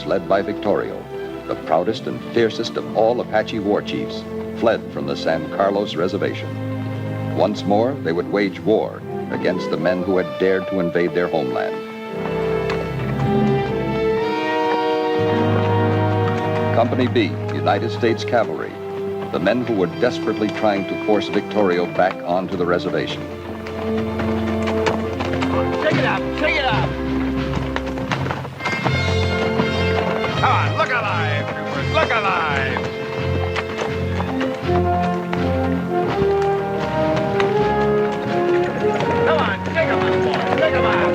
Apaches led by Victorio, the proudest and fiercest of all Apache war chiefs, fled from the San Carlos reservation. Once more, they would wage war against the men who had dared to invade their homeland. Company B, United States Cavalry, the men who were desperately trying to force Victorio back onto the reservation. Shake it up, shake it up! Come on, look alive, troopers, look alive! Come on, shake 'em up, boys, shake 'em up!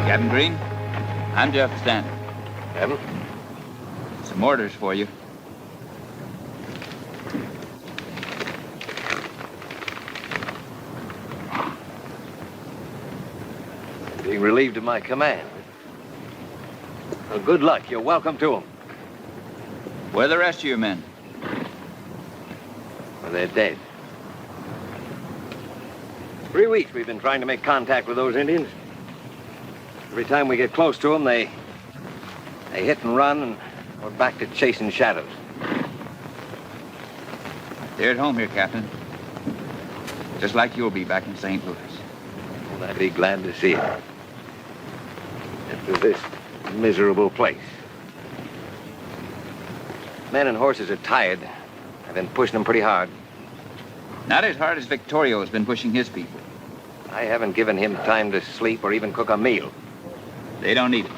Captain Green, I'm Jeff Stanton. Captain? Some orders for you. Being relieved of my command. Well, good luck. You're welcome to them. Where are the rest of your men? Well, they're dead. 3 weeks we've been trying to make contact with those Indians. Every time we get close to them, they hit and run, and we're back to chasing shadows. They're at home here, Captain. Just like you'll be back in St. Louis. Well, I'd be glad to see it. After this miserable place. Men and horses are tired. I've been pushing them pretty hard. Not as hard as Victorio has been pushing his people. I haven't given him time to sleep or even cook a meal. They don't need it.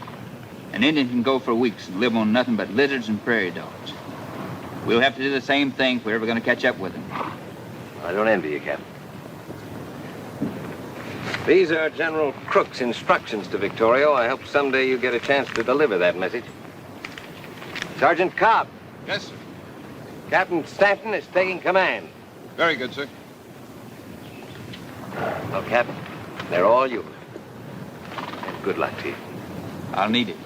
An Indian can go for weeks and live on nothing but lizards and prairie dogs. We'll have to do the same thing if we're ever going to catch up with them. I don't envy you, Captain. These are General Crook's instructions to Victorio. I hope someday you get a chance to deliver that message. Sergeant Cobb. Yes, sir. Captain Stanton is taking command. Very good, sir. Well, Captain, they're all yours. And good luck to you. I'll need it.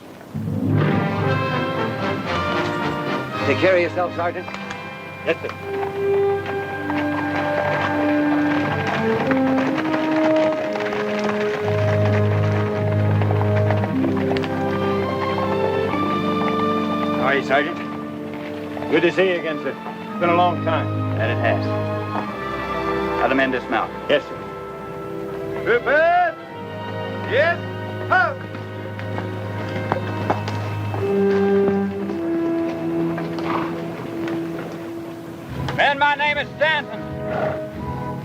Take care of yourself, Sergeant. Yes, sir. How are you, Sergeant? Good to see you again, sir. It's been a long time. That it has. How the men dismount? Yes, sir. Prepare! Yes, up! Men, my name is Stanton.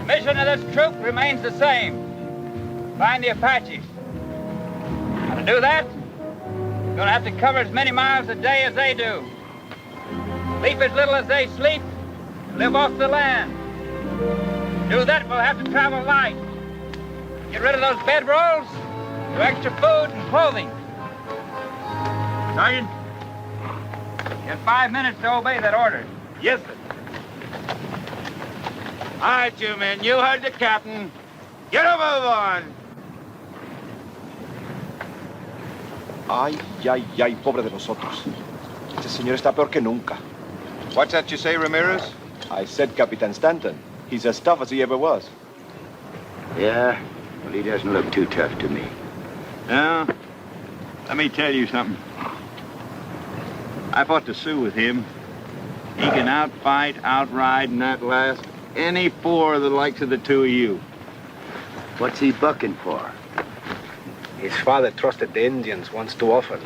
The mission of this troop remains the same. Find the Apaches. How to do that? You're gonna have to cover as many miles a day as they do. Sleep as little as they sleep. Live off the land. To do that, we'll have to travel light. Get rid of those bedrolls. Do extra food and clothing. Sergeant, you have 5 minutes to obey that order. Yes, sir. All right, you men, you heard the captain. Get a move on. Ay, ay, ay, pobre de nosotros. Este señor está peor que nunca. What's that you say, Ramirez? I said Capitan Stanton. He's as tough as he ever was. Yeah, well, he doesn't look too tough to me. Now, let me tell you something. I fought the Sioux with him. He can outfight, outride, and outlast any four of the likes of the two of you. What's he bucking for? His father trusted the Indians once too often.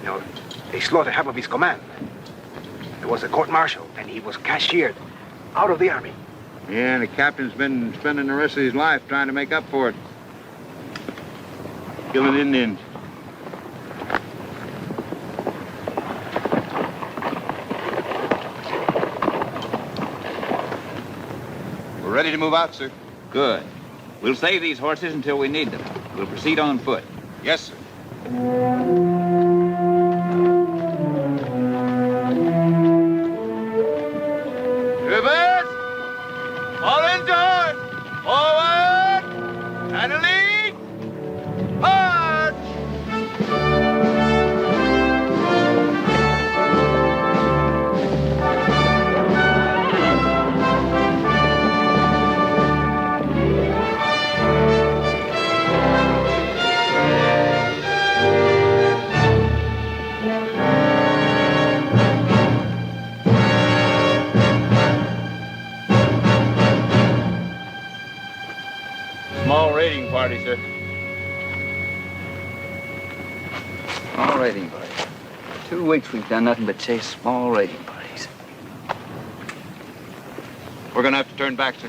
You know, they slaughtered half of his command. There was a court-martial, and he was cashiered out of the army. Yeah, the captain's been spending the rest of his life trying to make up for it. Killing Indians. We're ready to move out, sir. Good. We'll save these horses until we need them. We'll proceed on foot. Yes, sir. Troopers, all indoors, forward, and a lead, march! Small raiding party, sir. Small raiding party. 2 weeks we've done nothing but chase small raiding parties. We're gonna have to turn back, sir.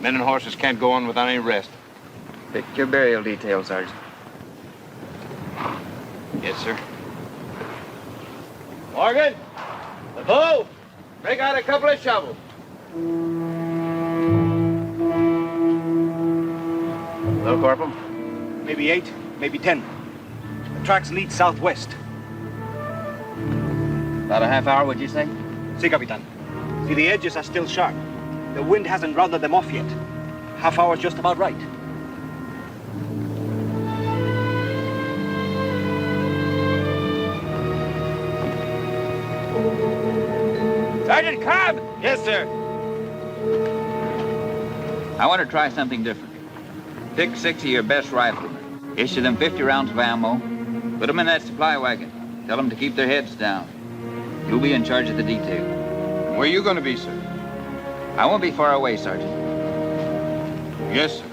Men and horses can't go on without any rest. Pick your burial details, Sergeant. Yes, sir. Morgan, the bow, break out a couple of shovels. Hello, Corporal. Maybe 8, maybe 10. The tracks lead southwest. About a half hour, would you say? See, Capitan. See, the edges are still sharp. The wind hasn't rounded them off yet. Half hour's just about right. Sergeant Cobb! Yes, sir. I want to try something different. Pick 6 of your best riflemen. Issue them 50 rounds of ammo. Put them in that supply wagon. Tell them to keep their heads down. You'll be in charge of the detail. Where are you gonna be, sir? I won't be far away, Sergeant. Yes, sir.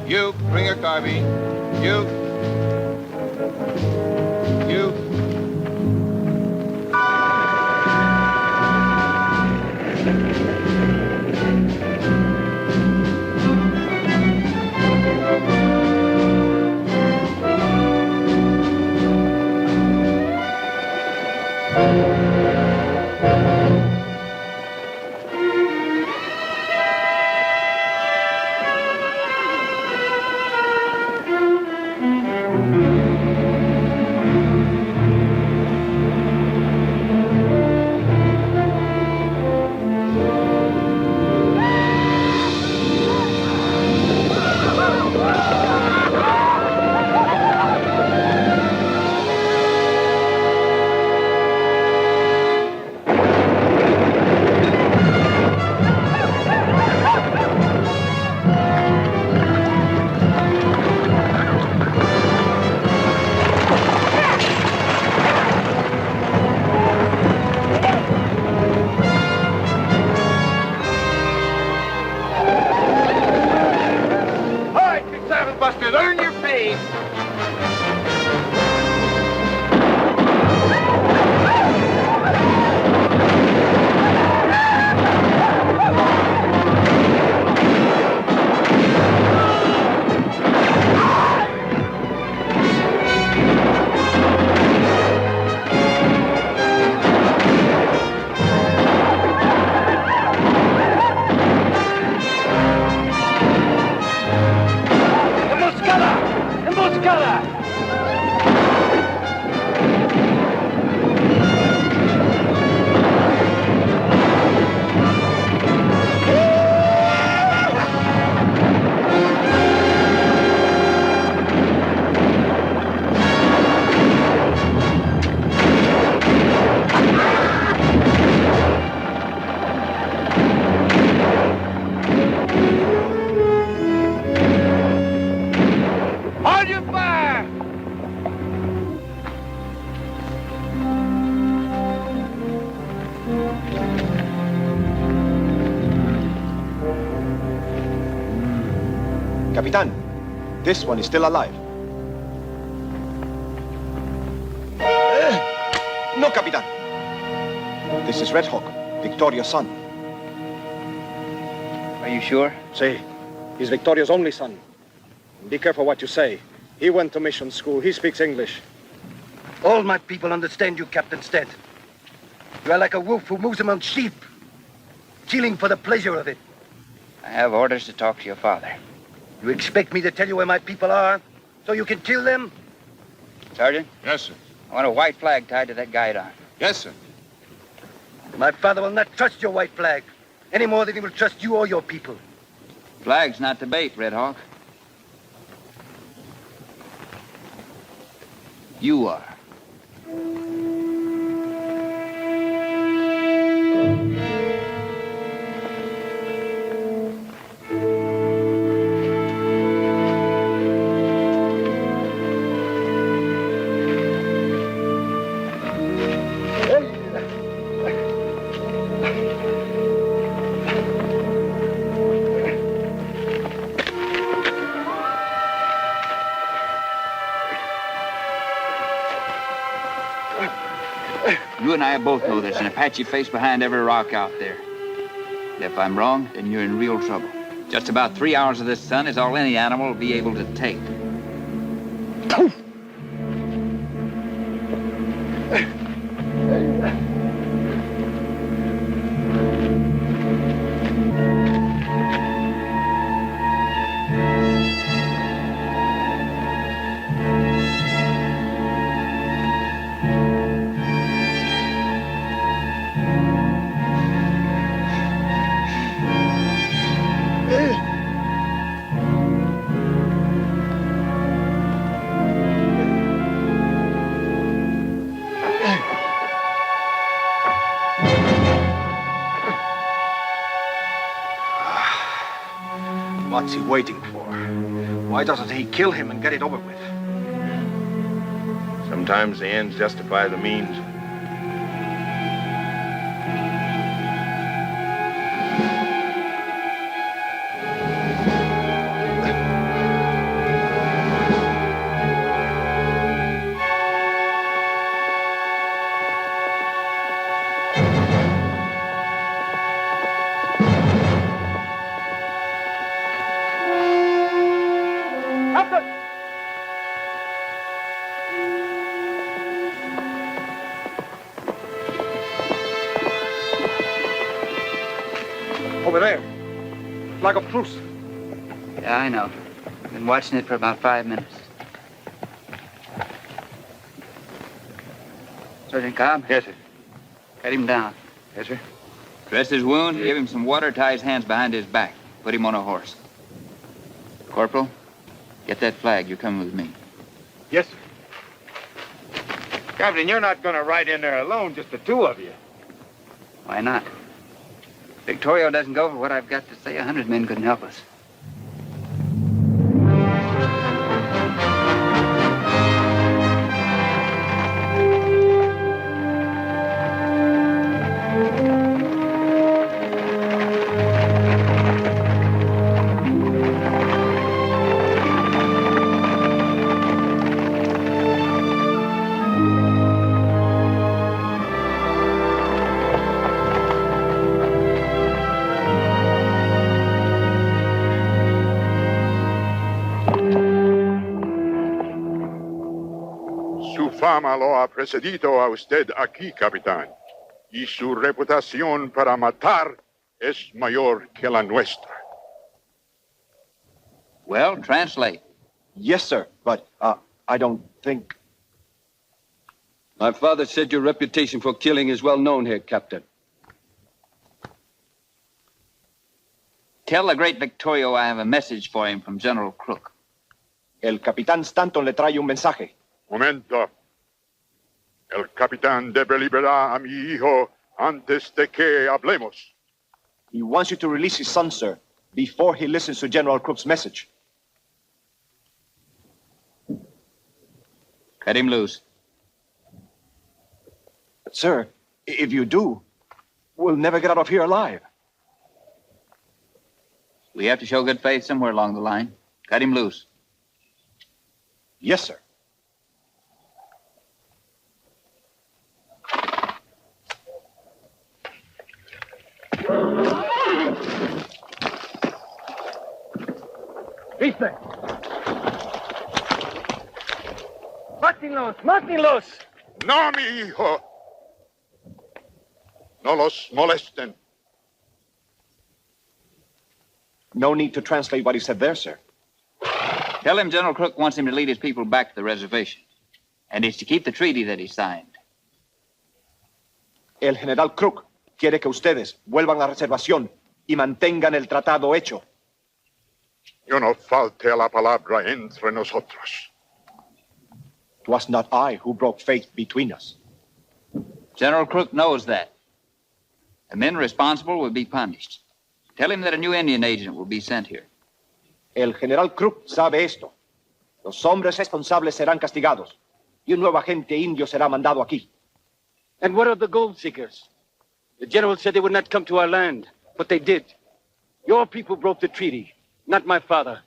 You, bring your carbine. You. You. Busters, earn your pay. Capitan, this one is still alive. No, Capitan. This is Red Hawk, Victoria's son. Are you sure? See, he's Victoria's only son. Be careful what you say. He went to mission school. He speaks English. All my people understand you, Captain Stead. You are like a wolf who moves among sheep, killing for the pleasure of it. I have orders to talk to your father. You expect me to tell you where my people are so you can kill them? Sergeant, Yes, sir. I want a white flag tied to that guidon. Yes, sir. My father will not trust your white flag any more than he will trust you or your people. Flag's not the bait, Red Hawk. You are. You and I both know there's an Apache face behind every rock out there. If I'm wrong, then you're in real trouble. Just about 3 hours of this sun is all any animal will be able to take. What's he waiting for? Why doesn't he kill him and get it over with? Sometimes the ends justify the means. Over there. Flag of truce. Yeah, I know. Been watching it for about 5 minutes. Sergeant Cobb? Yes, sir. Cut him down. Yes, sir. Dress his wound, give him some water, tie his hands behind his back. Put him on a horse. Corporal, get that flag. You're coming with me. Yes, sir. Captain, you're not going to ride in there alone, just the two of you. Why not? Victorio doesn't go for what I've got to say. 100 men couldn't help us. Su fama lo ha precedido a usted aquí, capitán, y su reputación para matar es mayor que la nuestra. Well, translate. Yes, sir, but I don't think... My father said your reputation for killing is well known here, Captain. Tell the great Victorio I have a message for him from General Crook. El capitán Stanton le trae un mensaje. Momento. El capitán debe liberar a mi hijo antes de que hablemos. He wants you to release his son, sir, before he listens to General Crook's message. Cut him loose. But, sir, if you do, we'll never get out of here alive. We have to show good faith somewhere along the line. Cut him loose. Yes, sir. Viste. Mátenlos, mátenlos. No, mi hijo. No los molesten. No need to translate what he said there, sir. Tell him General Crook wants him to lead his people back to the reservation. And it's to keep the treaty that he signed. El general Crook quiere que ustedes vuelvan a la reservación y mantengan el tratado hecho. Yo no falte a la palabra entre nosotros. It was not I who broke faith between us. General Crook knows that. The men responsible will be punished. Tell him that a new Indian agent will be sent here. El general Crook sabe esto. Los hombres responsables serán castigados y un nuevo agente indio será mandado aquí. And what of the gold seekers? The general said they would not come to our land, but they did. Your people broke the treaty, not my father.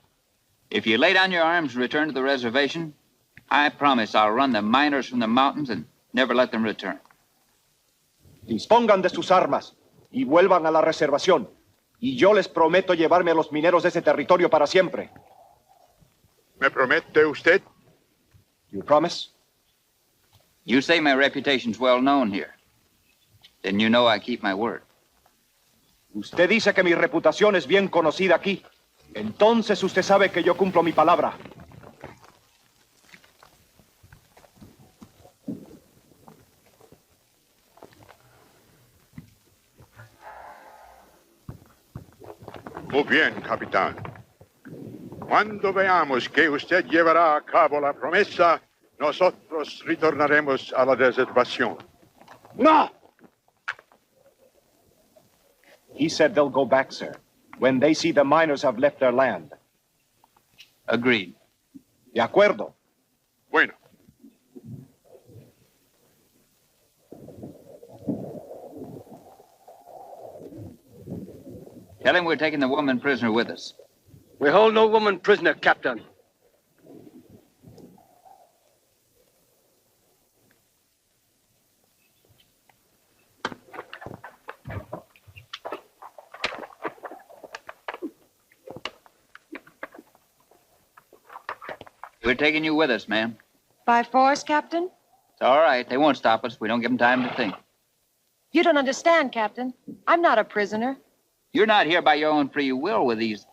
If you lay down your arms and return to the reservation, I promise I'll run the miners from the mountains and never let them return. Dispongan de sus armas y vuelvan a la reservación. Y yo les prometo llevarme a los mineros de ese territorio para siempre. ¿Me promete usted? You promise? You say my reputation's well known here. Then you know I keep my word. Usted dice que mi reputación es bien conocida aquí. Entonces usted sabe que yo cumplo mi palabra. Muy bien, capitán. Cuando veamos que usted llevará a cabo la promesa, nosotros retornaremos a la reservación. No! He said they'll go back, sir, when they see the miners have left their land. Agreed. De acuerdo. Bueno. Tell him we're taking the woman prisoner with us. We hold no woman prisoner, Captain. We're taking you with us, ma'am. By force, Captain? It's all right. They won't stop us. We don't give them time to think. You don't understand, Captain. I'm not a prisoner. You're not here by your own free will with these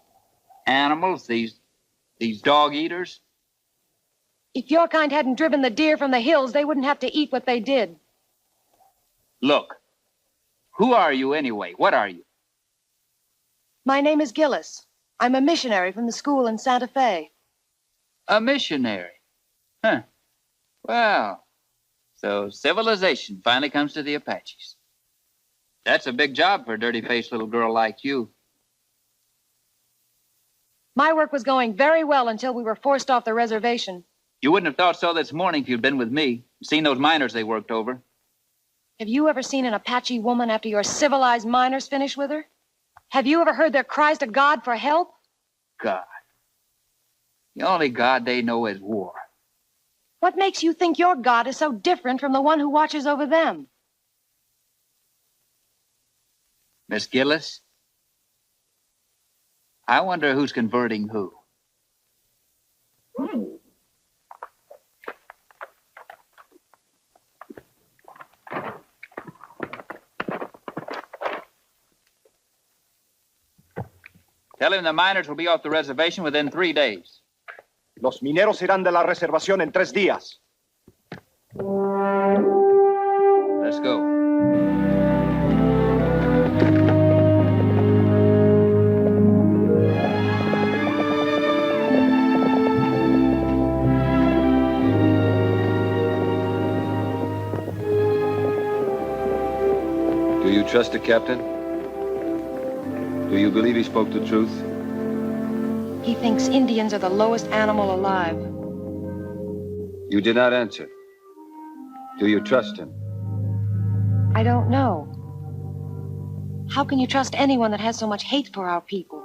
animals, these dog eaters. If your kind hadn't driven the deer from the hills, they wouldn't have to eat what they did. Look, who are you anyway? What are you? My name is Gillis. I'm a missionary from the school in Santa Fe. A missionary? Huh. Well, so civilization finally comes to the Apaches. That's a big job for a dirty-faced little girl like you. My work was going very well until we were forced off the reservation. You wouldn't have thought so this morning if you'd been with me. Seen those miners they worked over. Have you ever seen an Apache woman after your civilized miners finish with her? Have you ever heard their cries to God for help? God. The only God they know is war. What makes you think your God is so different from the one who watches over them? Miss Gillis, I wonder who's converting who. Tell him the miners will be off the reservation within 3 days. Los mineros irán de la reservación en 3 días. Let's go. Do you trust the captain? Do you believe he spoke the truth? He thinks Indians are the lowest animal alive. You did not answer. Do you trust him? I don't know. How can you trust anyone that has so much hate for our people?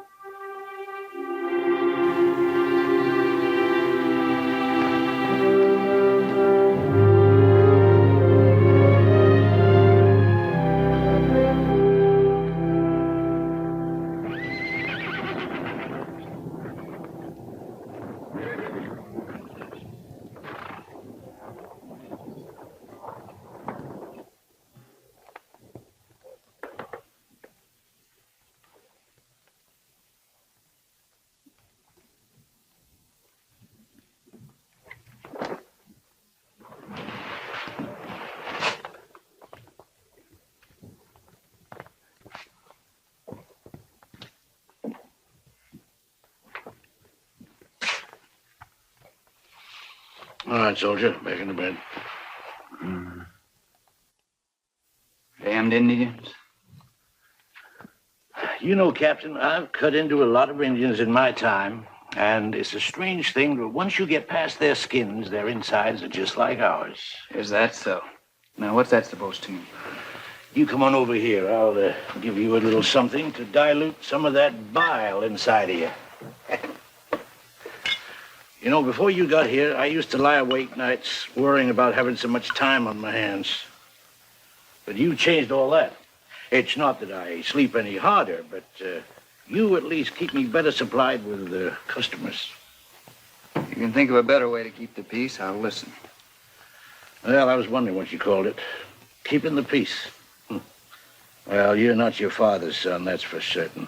All right, soldier. Back into bed. Damned Indians. You know, Captain, I've cut into a lot of Indians in my time, and it's a strange thing, but once you get past their skins, their insides are just like ours. Is that so? Now, what's that supposed to mean? You come on over here. I'll give you a little something to dilute some of that bile inside of you. You know, before you got here, I used to lie awake nights worrying about having so much time on my hands. But you changed all that. It's not that I sleep any harder, but you at least keep me better supplied with customers. You can think of a better way to keep the peace, I'll listen. Well, I was wondering what you called it. Keeping the peace. Well, you're not your father's son, that's for certain.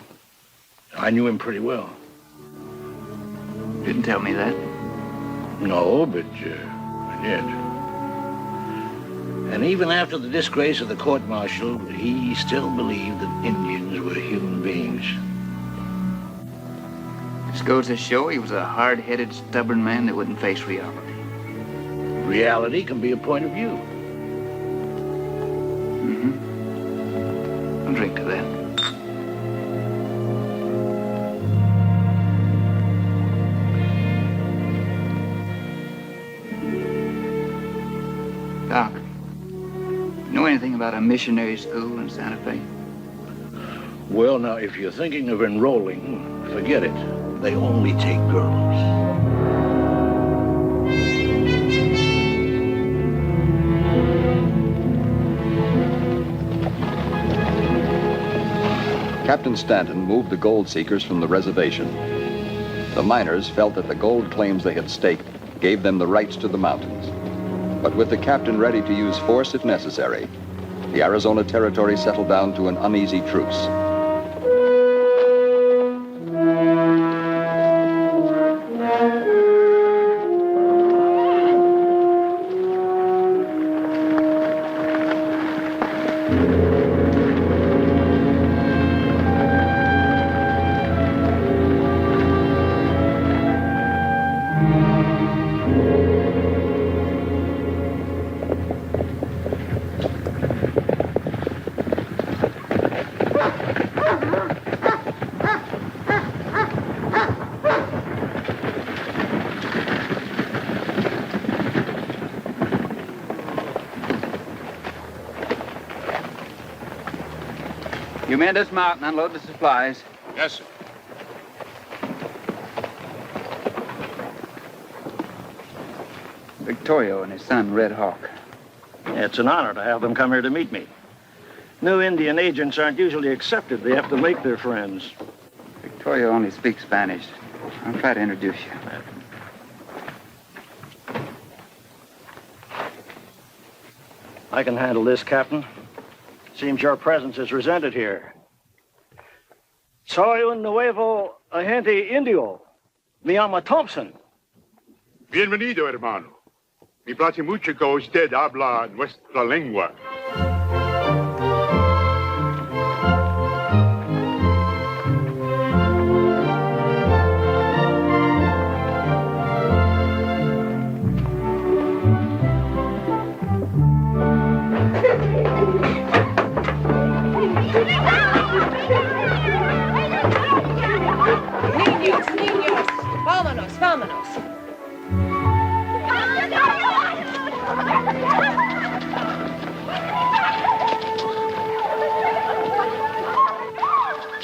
I knew him pretty well. Didn't tell me that. No, but I did. And even after the disgrace of the court-martial, he still believed that Indians were human beings. This goes to show he was a hard-headed, stubborn man that wouldn't face reality. Reality can be a point of view. I'll drink to that. Doc, you know anything about a missionary school in Santa Fe? Well, now, if you're thinking of enrolling, forget it. They only take girls. Captain Stanton moved the gold seekers from the reservation. The miners felt that the gold claims they had staked gave them the rights to the mountains. But with the captain ready to use force if necessary, the Arizona Territory settled down to an uneasy truce. You men dismount and unload the supplies. Yes, sir. Victorio and his son, Red Hawk. It's an honor to have them come here to meet me. New Indian agents aren't usually accepted. They have to make their friends. Victorio only speaks Spanish. I'll try to introduce you. I can handle this, Captain. Seems your presence is resented here. Soy un nuevo agente indio. Me llamo Thompson. Bienvenido, hermano. Me place mucho que usted habla nuestra lengua. Niños, vámonos, vámonos.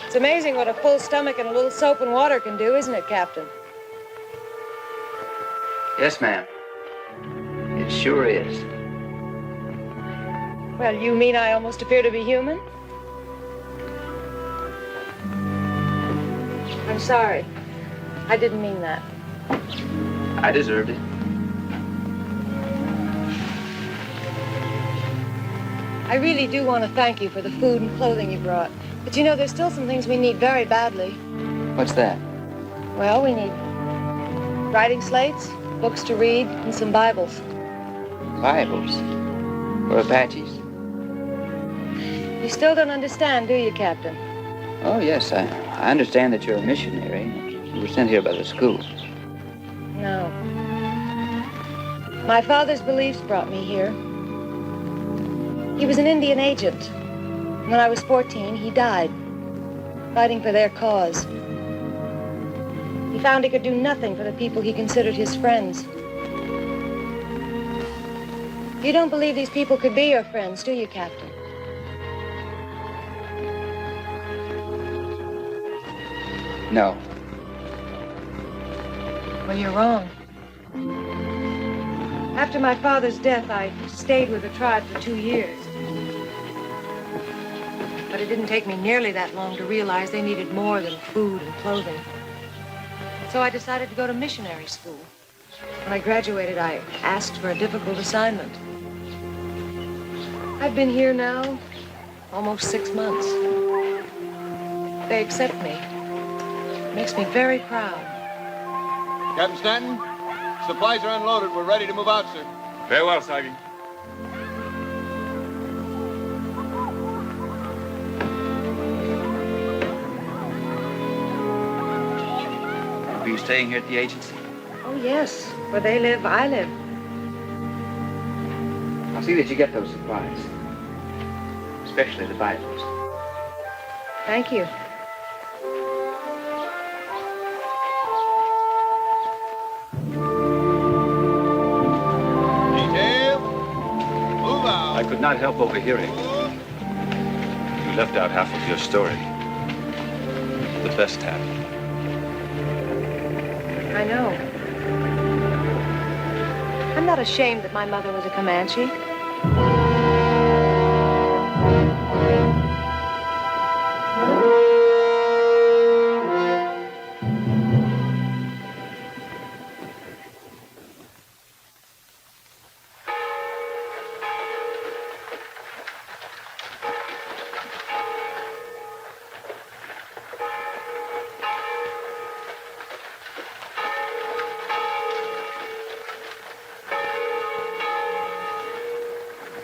It's amazing what a full stomach and a little soap and water can do, isn't it, Captain? Yes, ma'am. It sure is. Well, you mean I almost appear to be human? I'm sorry. I didn't mean that. I deserved it. I really do want to thank you for the food and clothing you brought. But you know, there's still some things we need very badly. What's that? Well, we need writing slates, books to read, and some Bibles. Bibles? For Apaches? You still don't understand, do you, Captain? Oh, yes, I understand that you're a missionary. You were sent here by the school. No. My father's beliefs brought me here. He was an Indian agent. When I was 14, he died, fighting for their cause. He found he could do nothing for the people he considered his friends. You don't believe these people could be your friends, do you, Captain? No. Well, you're wrong. After my father's death, I stayed with the tribe for 2 years. But it didn't take me nearly that long to realize they needed more than food and clothing. So I decided to go to missionary school. When I graduated, I asked for a difficult assignment. I've been here now almost 6 months. They accept me. It makes me very proud. Captain Stanton, supplies are unloaded. We're ready to move out, sir. Very well, Sergeant. Are you staying here at the agency? Oh, yes. Where they live, I live. I'll see that you get those supplies. Especially the Bibles. Thank you. Detail. Move out. I could not help overhearing. You left out half of your story. The best half. I know. I'm not ashamed that my mother was a Comanche.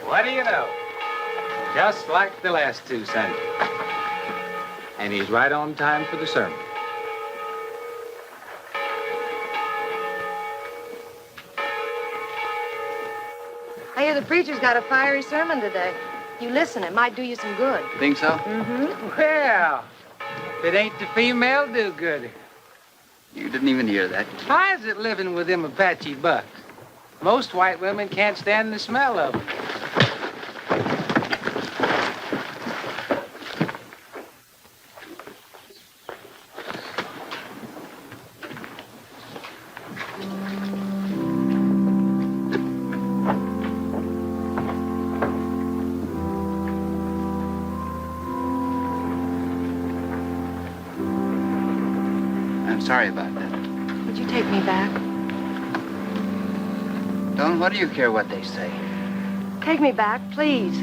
What do you know? Just like the last two Sundays. And he's right on time for the sermon. I hear the preacher's got a fiery sermon today. You listen, it might do you some good. Think so? Mm-hmm. Well, if it ain't the female do-gooder. You didn't even hear that. How's it living with them Apache bucks? Most white women can't stand the smell of them. I'm sorry about that. Would you take me back? Don, what do you care what they say? Take me back, please.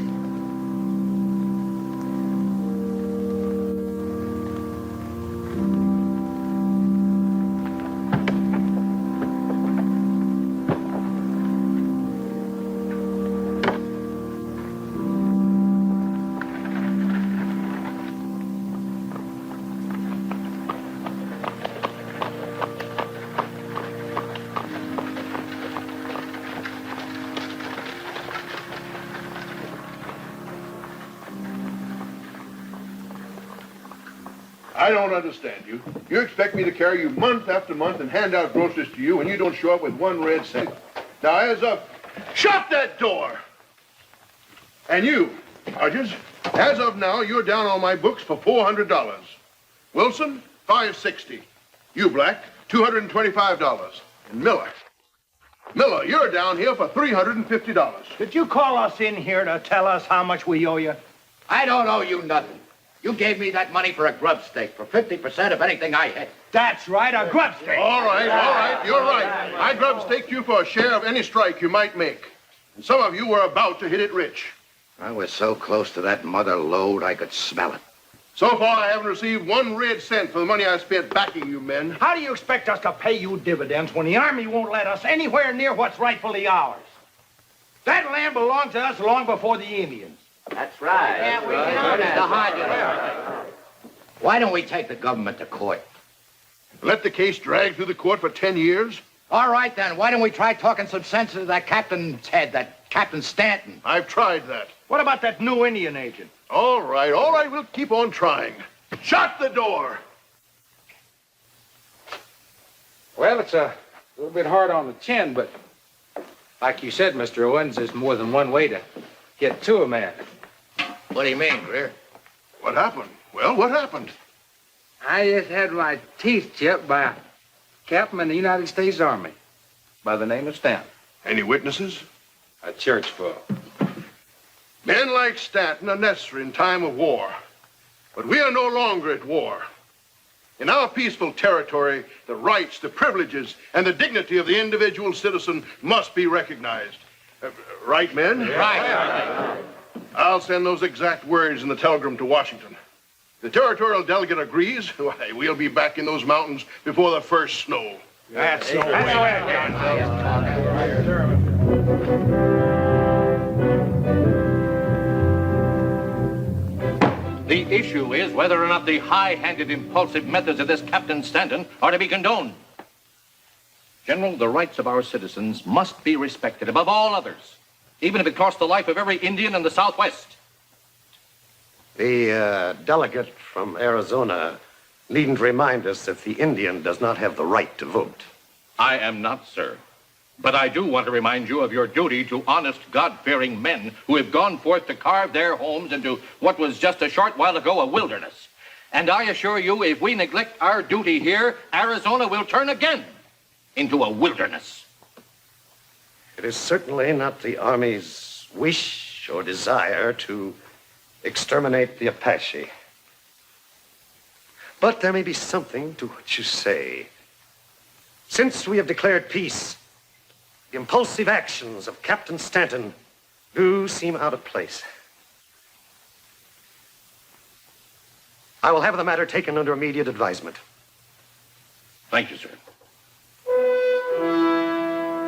I don't understand you. You expect me to carry you month after month and hand out groceries to you, and you don't show up with 1 red cent. Now, as of... Shut that door! And you, Hodges, as of now, you're down on my books for $400. Wilson, $560. You, Black, $225. And Miller, you're down here for $350. Did you call us in here to tell us how much we owe you? I don't owe you nothing. You gave me that money for a grub stake, for 50% of anything I had. That's right, a grub stake. All right, you're right. I grub staked you for a share of any strike you might make. And some of you were about to hit it rich. I was so close to that mother lode, I could smell it. So far, I haven't received 1 red cent for the money I spent backing you men. How do you expect us to pay you dividends when the Army won't let us anywhere near what's rightfully ours? That land belonged to us long before the Indians. That's right. Yeah, we can. Why don't we take the government to court? Let the case drag through the court for 10 years? All right, then. Why don't we try talking some sense into that captain's head, that Captain Stanton? I've tried that. What about that new Indian agent? All right, we'll keep on trying. Shut the door! Well, it's a little bit hard on the chin, but like you said, Mr. Owens, there's more than one way to get to a man. What do you mean, Greer? What happened? Well, what happened? I just had my teeth chipped by a captain in the United States Army by the name of Stanton. Any witnesses? A church full. Men like Stanton are necessary in time of war. But we are no longer at war. In our peaceful territory, the rights, the privileges, and the dignity of the individual citizen must be recognized. Right, men? Right. I'll send those exact words in the telegram to Washington. The territorial delegate agrees. Why, we'll be back in those mountains before the first snow. That's no way. The issue is whether or not the high-handed, impulsive methods of this Captain Stanton are to be condoned. General, the rights of our citizens must be respected above all others, even if it costs the life of every Indian in the Southwest. The delegate from Arizona needn't remind us that the Indian does not have the right to vote. I am not, sir. But I do want to remind you of your duty to honest, God-fearing men who have gone forth to carve their homes into what was just a short while ago a wilderness. And I assure you, if we neglect our duty here, Arizona will turn again into a wilderness. It is certainly not the Army's wish or desire to exterminate the Apache. But there may be something to what you say. Since we have declared peace, the impulsive actions of Captain Stanton do seem out of place. I will have the matter taken under immediate advisement. Thank you, sir.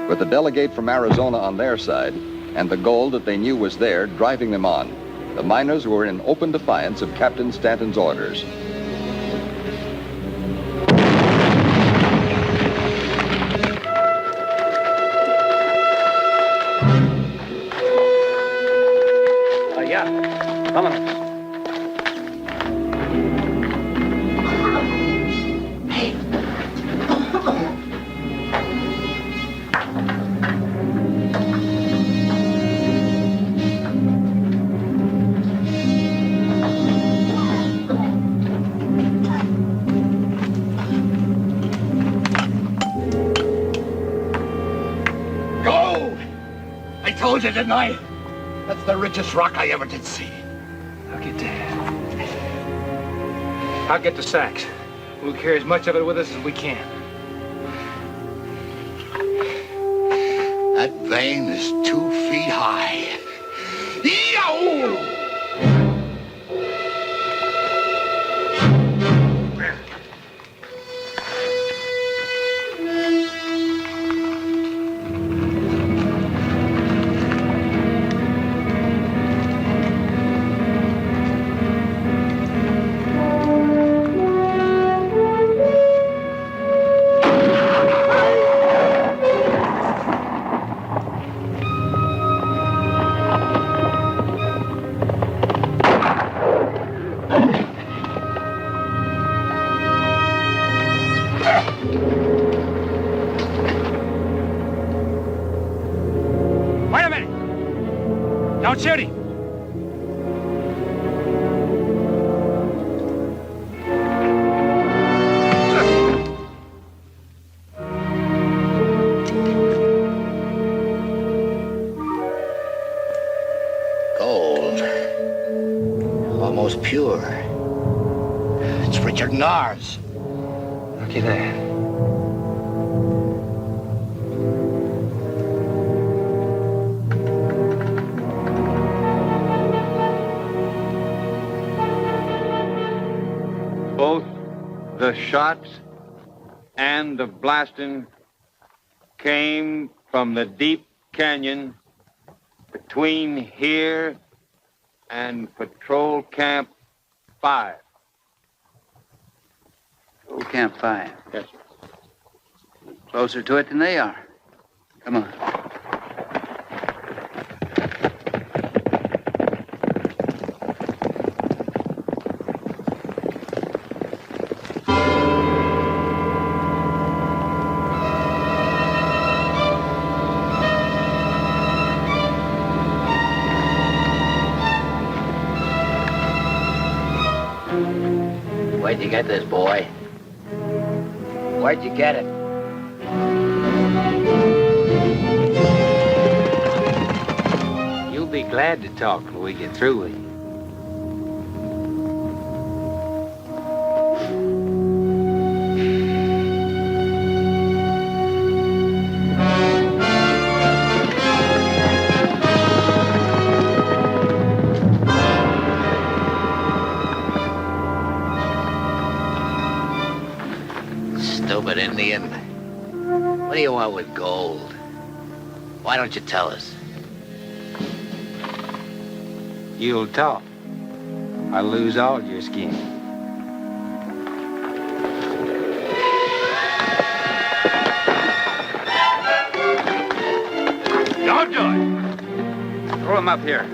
With the delegate from Arizona on their side and the gold that they knew was there driving them on, the miners were in open defiance of Captain Stanton's orders. Vámonos. Go! I told you, didn't I? That's the richest rock I ever did see. I'll get the sacks. We'll carry as much of it with us as we can. That vein is 2 feet high. Yow! Wait a minute! Don't shoot him! Gold. Almost pure. It's richer than ours. Looky there. Both the shots and the blasting came from the deep canyon between here and Patrol Camp 5. Patrol Camp 5. Yes, sir. Closer to it than they are. Come on. Where'd you get this, boy? Where'd you get it? You'll be glad to talk when we get through with you. Stupid Indian. What do you want with gold? Why don't you tell us? You'll talk. I'll lose all your skin. Don't do it. Throw him up here.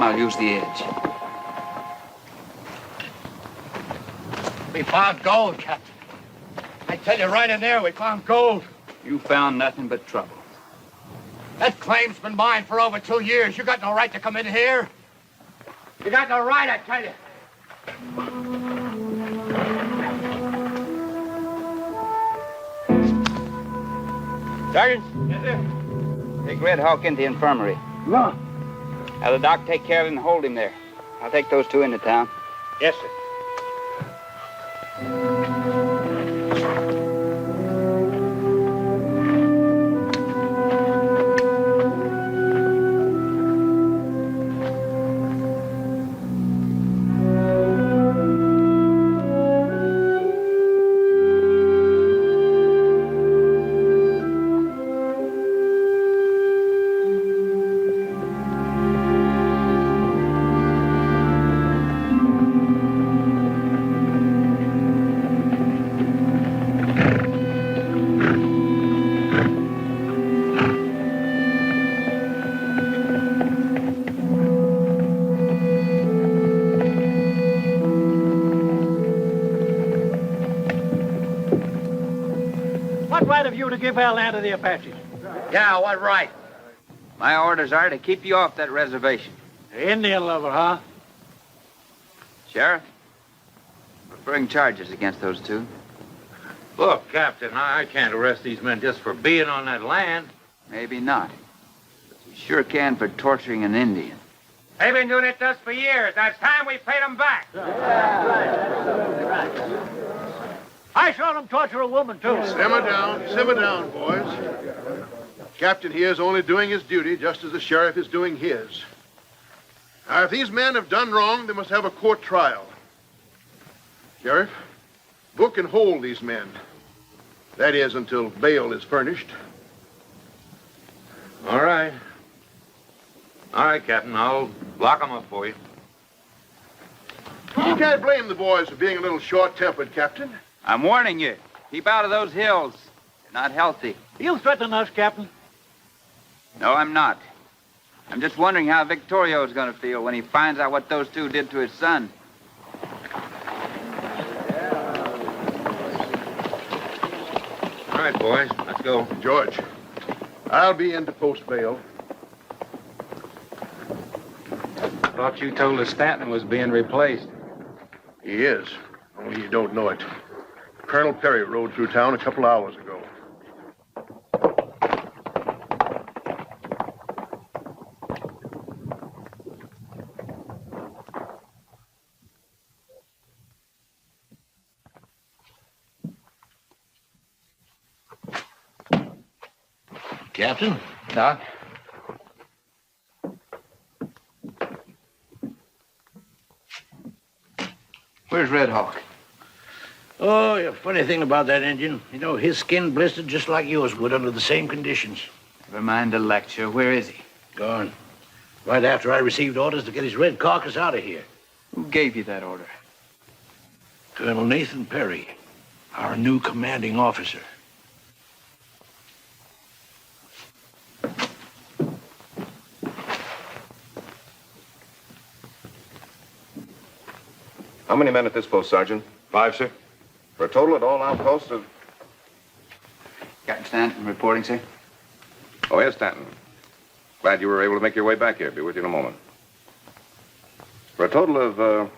I'll use the edge. We found gold, Captain. I tell you right in there, we found gold. You found nothing but trouble. That claim's been mine for over 2 years. You got no right to come in here. You got no right, I tell you. Sergeant? Yes, sir. Take Red Hawk into the infirmary. No. Have the doc take care of him and hold him there. I'll take those two into town. Yes, sir. What right have you to give our land to the Apaches? Yeah, what right? My orders are to keep you off that reservation. The Indian lover, huh? Sheriff, we'll bring charges against those two. Look, Captain, I can't arrest these men just for being on that land. Maybe not. But you sure can for torturing an Indian. They've been doing it to us for years. Now it's time we paid them back. I saw them torture a woman, too. Simmer down, boys. Captain here is only doing his duty, just as the sheriff is doing his. Now, if these men have done wrong, they must have a court trial. Sheriff, book and hold these men. That is, until bail is furnished. All right. All right, Captain, I'll lock them up for you. You can't blame the boys for being a little short-tempered, Captain. I'm warning you. Keep out of those hills. They're not healthy. You threaten us, Captain? No, I'm not. I'm just wondering how Victorio's going to feel when he finds out what those two did to his son. All right, boys, let's go. George, I'll be in to post bail. Thought you told us Stanton was being replaced. He is, only you don't know it. Colonel Perry rode through town a couple hours ago. Captain. Doc? Where's Red Hawk? Oh, yeah, funny thing about that Indian. You know, his skin blistered just like yours would under the same conditions. Never mind the lecture. Where is he? Gone. Right after I received orders to get his red carcass out of here. Who gave you that order? Colonel Nathan Perry, our new commanding officer. How many men at this post, Sergeant? 5, sir. For a total at all outposts of... Captain Stanton reporting, sir. Oh, yes, Stanton. Glad you were able to make your way back here. Be with you in a moment. For a total of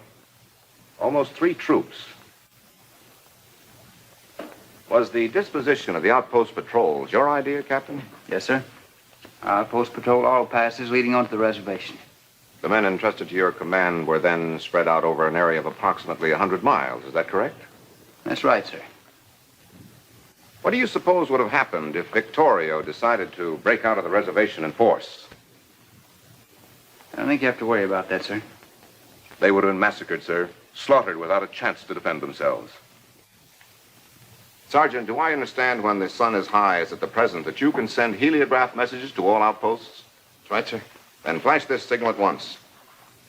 almost 3 troops. Was the disposition of the outpost patrols your idea, Captain? Yes, sir. Our outpost patrol all passes leading onto the reservation. The men entrusted to your command were then spread out over an area of approximately 100 miles. Is that correct? That's right, sir. What do you suppose would have happened if Victorio decided to break out of the reservation in force? I don't think you have to worry about that, sir. They would have been massacred, sir. Slaughtered without a chance to defend themselves. Sergeant, do I understand when the sun is high as at the present that you can send heliograph messages to all outposts? That's right, sir. Then flash this signal at once.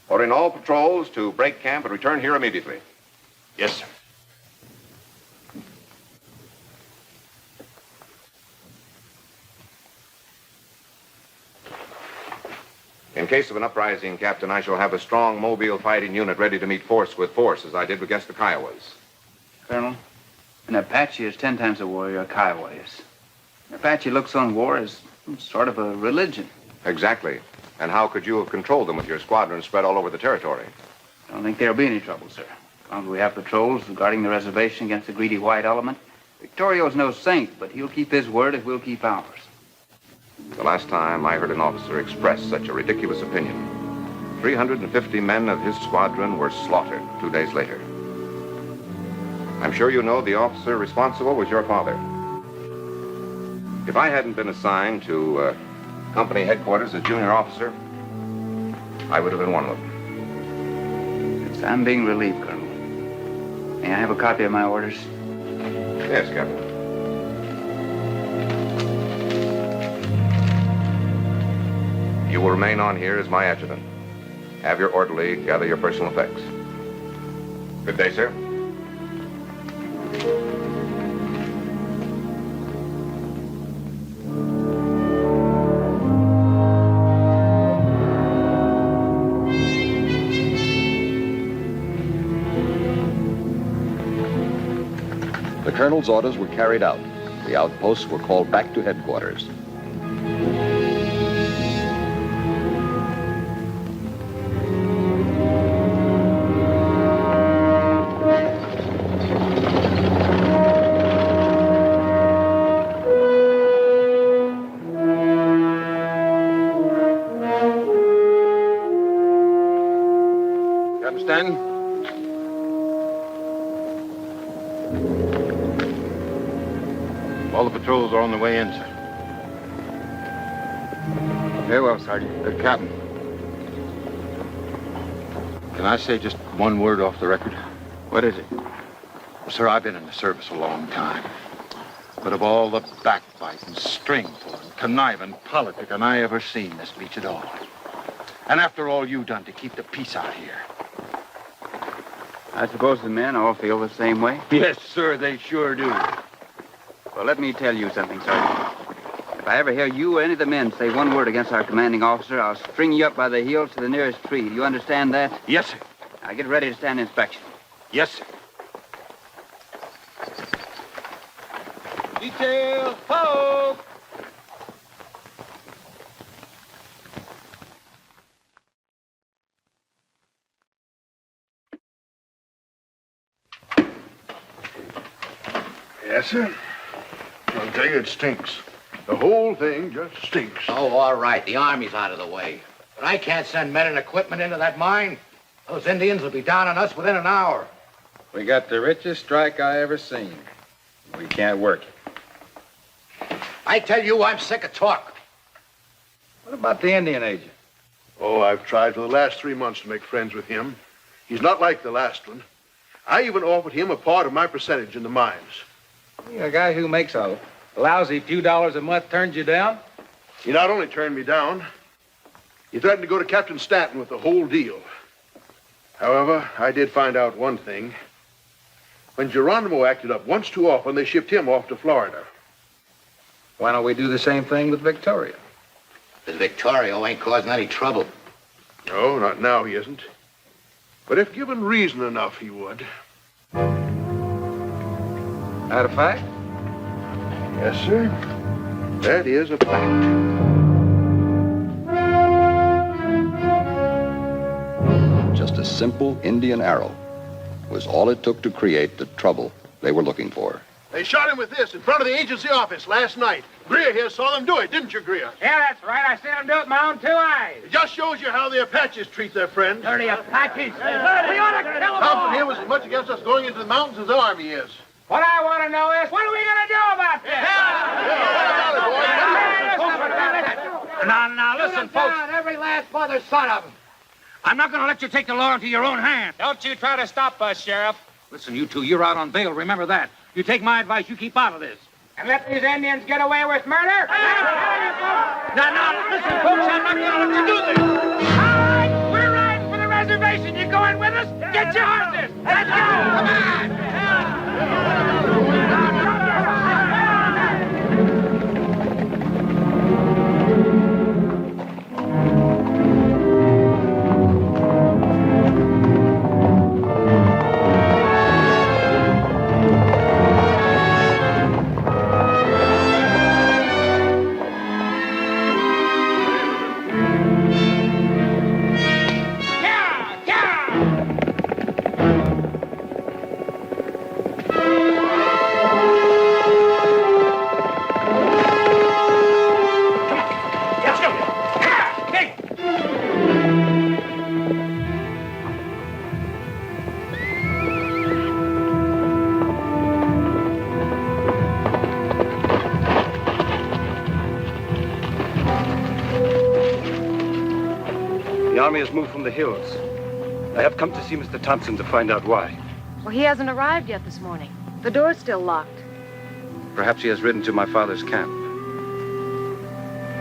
Ordering all patrols to break camp and return here immediately. Yes, sir. In case of an uprising, Captain, I shall have a strong mobile fighting unit ready to meet force with force, as I did against the Kiowas. Colonel, an Apache is 10 times a warrior a Kiowa is. An Apache looks on war as sort of a religion. Exactly. And how could you have controlled them with your squadron spread all over the territory? I don't think there'll be any trouble, sir. As long as we have patrols guarding the reservation against the greedy white element. Victorio's no saint, but he'll keep his word if we'll keep ours. The last time I heard an officer express such a ridiculous opinion, 350 men of his squadron were slaughtered 2 days later. I'm sure you know the officer responsible was your father. If I hadn't been assigned to company headquarters as junior officer, I would have been one of them. Yes, I'm being relieved, Colonel. May I have a copy of my orders? Yes, Captain. You will remain on here as my adjutant. Have your orderly gather your personal effects. Good day, sir. The colonel's orders were carried out. The outposts were called back to headquarters. You understand? All the patrols are on the way in, sir. Very well, Sergeant. Captain. Can I say just one word off the record? What is it? Sir, I've been in the service a long time. But of all the backbiting, stringful, and conniving politicking I ever seen, this beats it all. And after all you've done to keep the peace out here. I suppose the men all feel the same way? Yes, sir, they sure do. Well, let me tell you something, Sergeant. If I ever hear you or any of the men say one word against our commanding officer, I'll string you up by the heels to the nearest tree. Do you understand that? Yes, sir. Now get ready to stand inspection. Yes, sir. Detail, ho! Yes, sir. I'll tell you, it stinks. The whole thing just stinks. Oh, all right. The Army's out of the way. But I can't send men and equipment into that mine. Those Indians will be down on us within an hour. We got the richest strike I ever seen. We can't work it. I tell you, I'm sick of talk. What about the Indian agent? Oh, I've tried for the last 3 months to make friends with him. He's not like the last one. I even offered him a part of my percentage in the mines. A guy who makes a lousy few dollars a month turns you down? He not only turned me down, he threatened to go to Captain Stanton with the whole deal. However, I did find out one thing. When Geronimo acted up once too often, they shipped him off to Florida. Why don't we do the same thing with Victoria? Because Victorio ain't causing any trouble. No, not now he isn't. But if given reason enough, he would. That a fact? Yes, sir. That is a fact. Just a simple Indian arrow was all it took to create the trouble they were looking for. They shot him with this in front of the agency office last night. Greer here saw them do it, didn't you, Greer? Yeah, that's right. I seen him do it with my own 2 eyes. It just shows you how the Apaches treat their friends. Dirty Apaches. We ought to kill them Thompson all. here was as much against us going into the mountains as the Army is. What I want to know is, what are we going to do about this? Now, listen, folks. Every last mother's son of them. I'm not going to let you take the law into your own hands. Don't you try to stop us, Sheriff. Listen, you two, you're out on bail. Remember that. You take my advice, you keep out of this. And let these Indians get away with murder? Now, listen, folks, I'm not going to let you do this. All right, we're riding for the reservation. You going with us? Get your horses. Let's go. Come on. The army has moved from the hills. I have come to see Mr. Thompson to find out why. Well, he hasn't arrived yet this morning. The door's still locked. Perhaps he has ridden to my father's camp.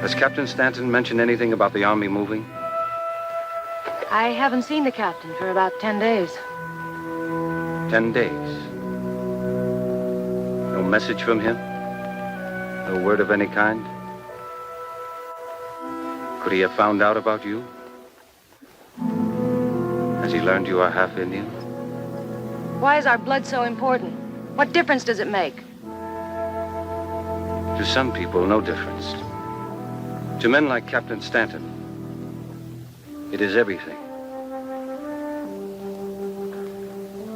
Has Captain Stanton mentioned anything about the army moving? I haven't seen the captain for about 10 days. 10 days. No message from him? No word of any kind? Could he have found out about you? Has he learned you are half Indian? Why is our blood so important? What difference does it make? To some people, no difference. To men like Captain Stanton, it is everything.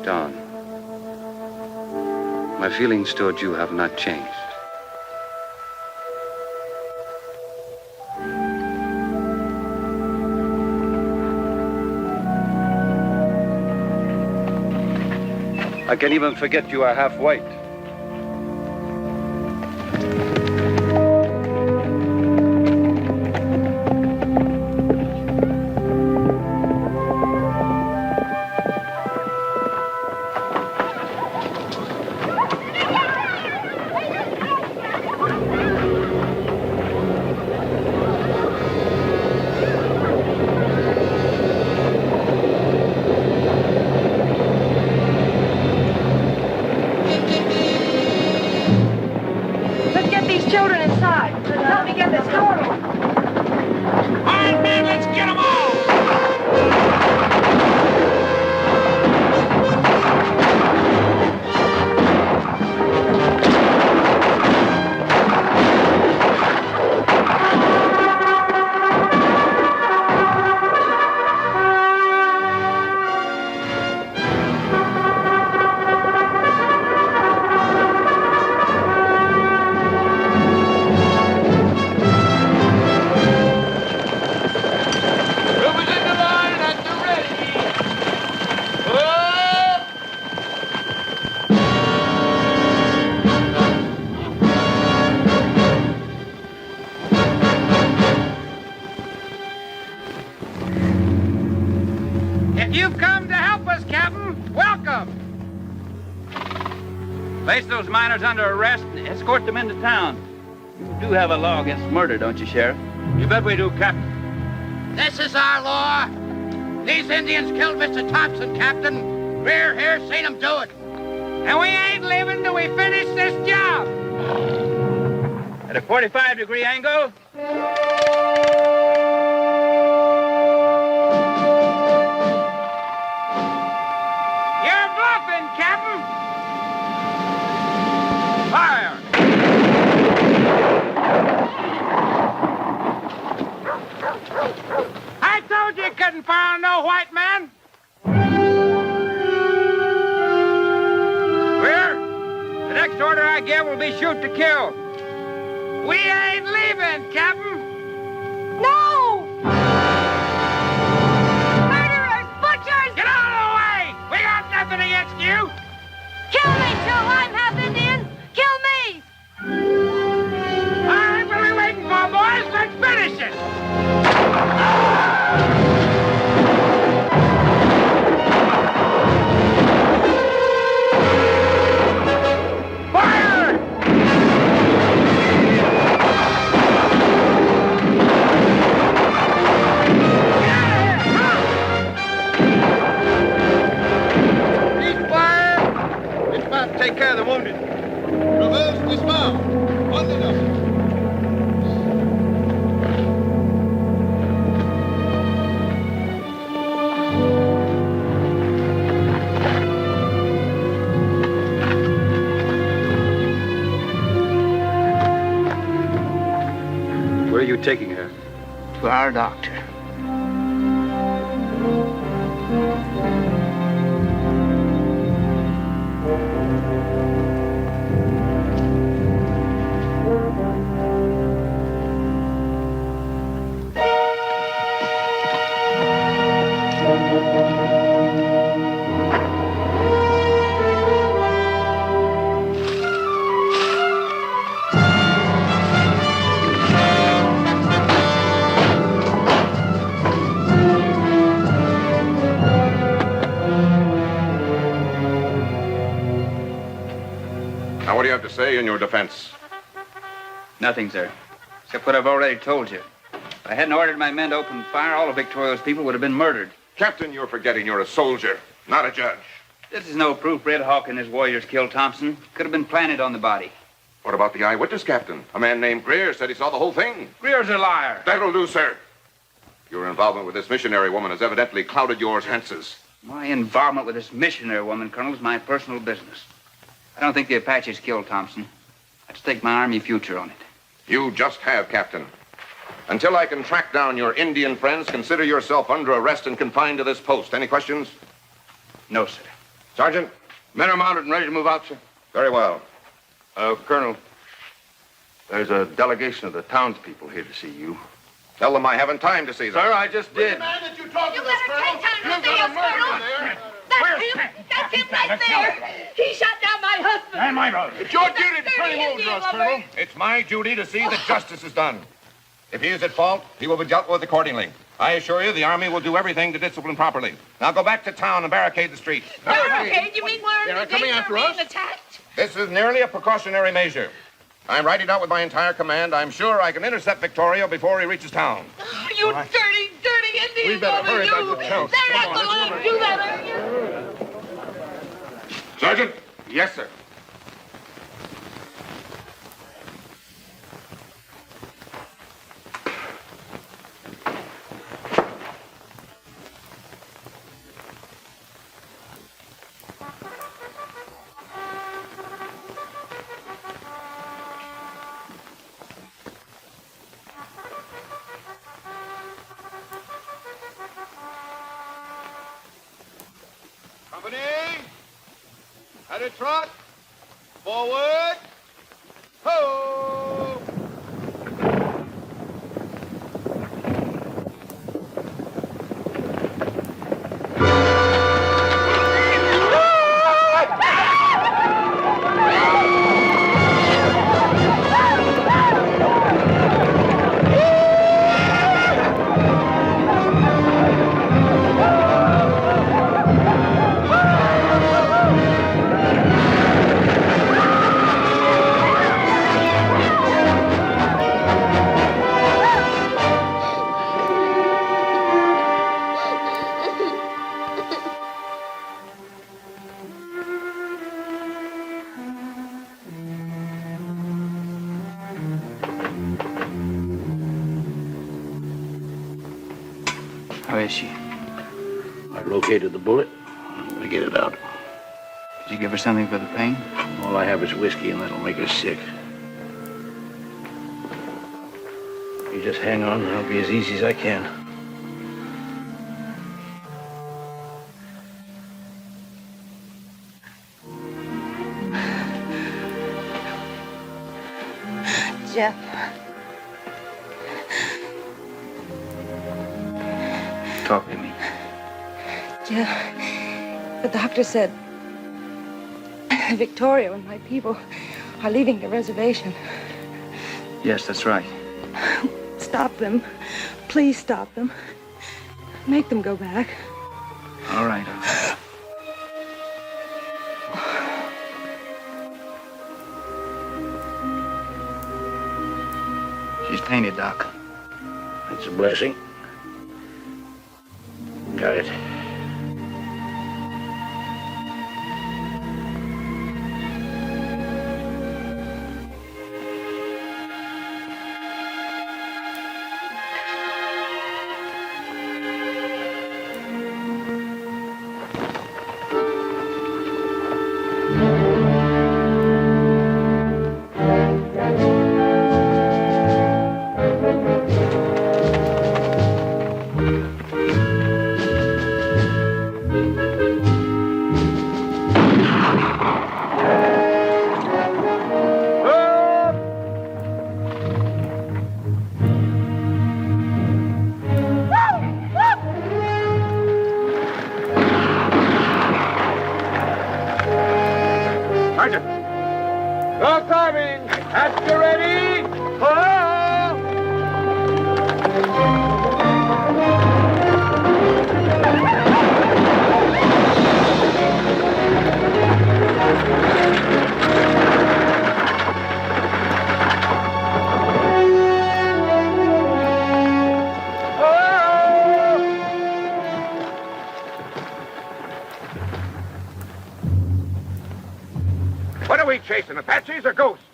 Don, my feelings toward you have not changed. I can even forget you are half white. If you've come to help us, Captain, welcome. Place those miners under arrest and escort them into town. You do have a law against murder, don't you, Sheriff? You bet we do, Captain. This is our law. These Indians killed Mr. Thompson, Captain. We're here seen them do it. And we ain't leaving till we finish this job. At a 45-degree angle. You're bluffing, Captain. Fire. I told you couldn't fire on no white man. The next order I give will be shoot to kill. We ain't leaving, Captain. No! Murderers! Butchers! Get out of the way! We got nothing against you. Kill me, too! I'm half Indian! Kill me! All right, what are we waiting for, boys? Let's finish it! Take care of the wounded. Reverse, dismount. On the double. Where are you taking her? To our doctor. Now, what do you have to say in your defense? Nothing, sir. Except what I've already told you. If I hadn't ordered my men to open fire, all of Victoria's people would have been murdered. Captain, you're forgetting you're a soldier, not a judge. This is no proof Red Hawk and his warriors killed Thompson. Could have been planted on the body. What about the eyewitness, Captain? A man named Greer said he saw the whole thing. Greer's a liar. That'll do, sir. Your involvement with this missionary woman has evidently clouded your chances. My involvement with this missionary woman, Colonel, is my personal business. I don't think the Apaches killed Thompson. I'd stake my Army future on it. You just have, Captain. Until I can track down your Indian friends, consider yourself under arrest and confined to this post. Any questions? No, sir. Sergeant? Men are mounted and ready to move out, sir. Very well. Colonel, there's a delegation of the townspeople here to see you. Tell them I haven't time to see them. Sir, I just did. Man that you talking to us, better Colonel. take time to You've see got us, a murderer Colonel. there. That's him right there. He shot down my husband. And my brother. It's your duty to turn him over to us, Colonel. It's my duty to see that justice is done. If he is at fault, he will be dealt with accordingly. I assure you, the Army will do everything to discipline properly. Now go back to town and barricade the streets. Barricade? You mean we're They're in coming danger after of us? being attacked? This is merely a precautionary measure. I'm riding out with my entire command. I'm sure I can intercept Victoria before he reaches town. Oh, you dirty, dirty Indian. We better hurry back to town. They're not going to let him do that, are you? Sergeant? Yes, sir. Company, at a trot, forward, ho! How is she? I located the bullet. I'm gonna get it out. Did you give her something for the pain? All I have is whiskey, and that'll make her sick. You just hang on, and I'll be as easy as I can. Jeff. Talk to me. Jeff, the doctor said Victoria and my people are leaving the reservation. Yes, that's right. Stop them. Please stop them. Make them go back. All right. She's painted, Doc. That's a blessing. Got it. What are we chasing, Apaches or ghosts?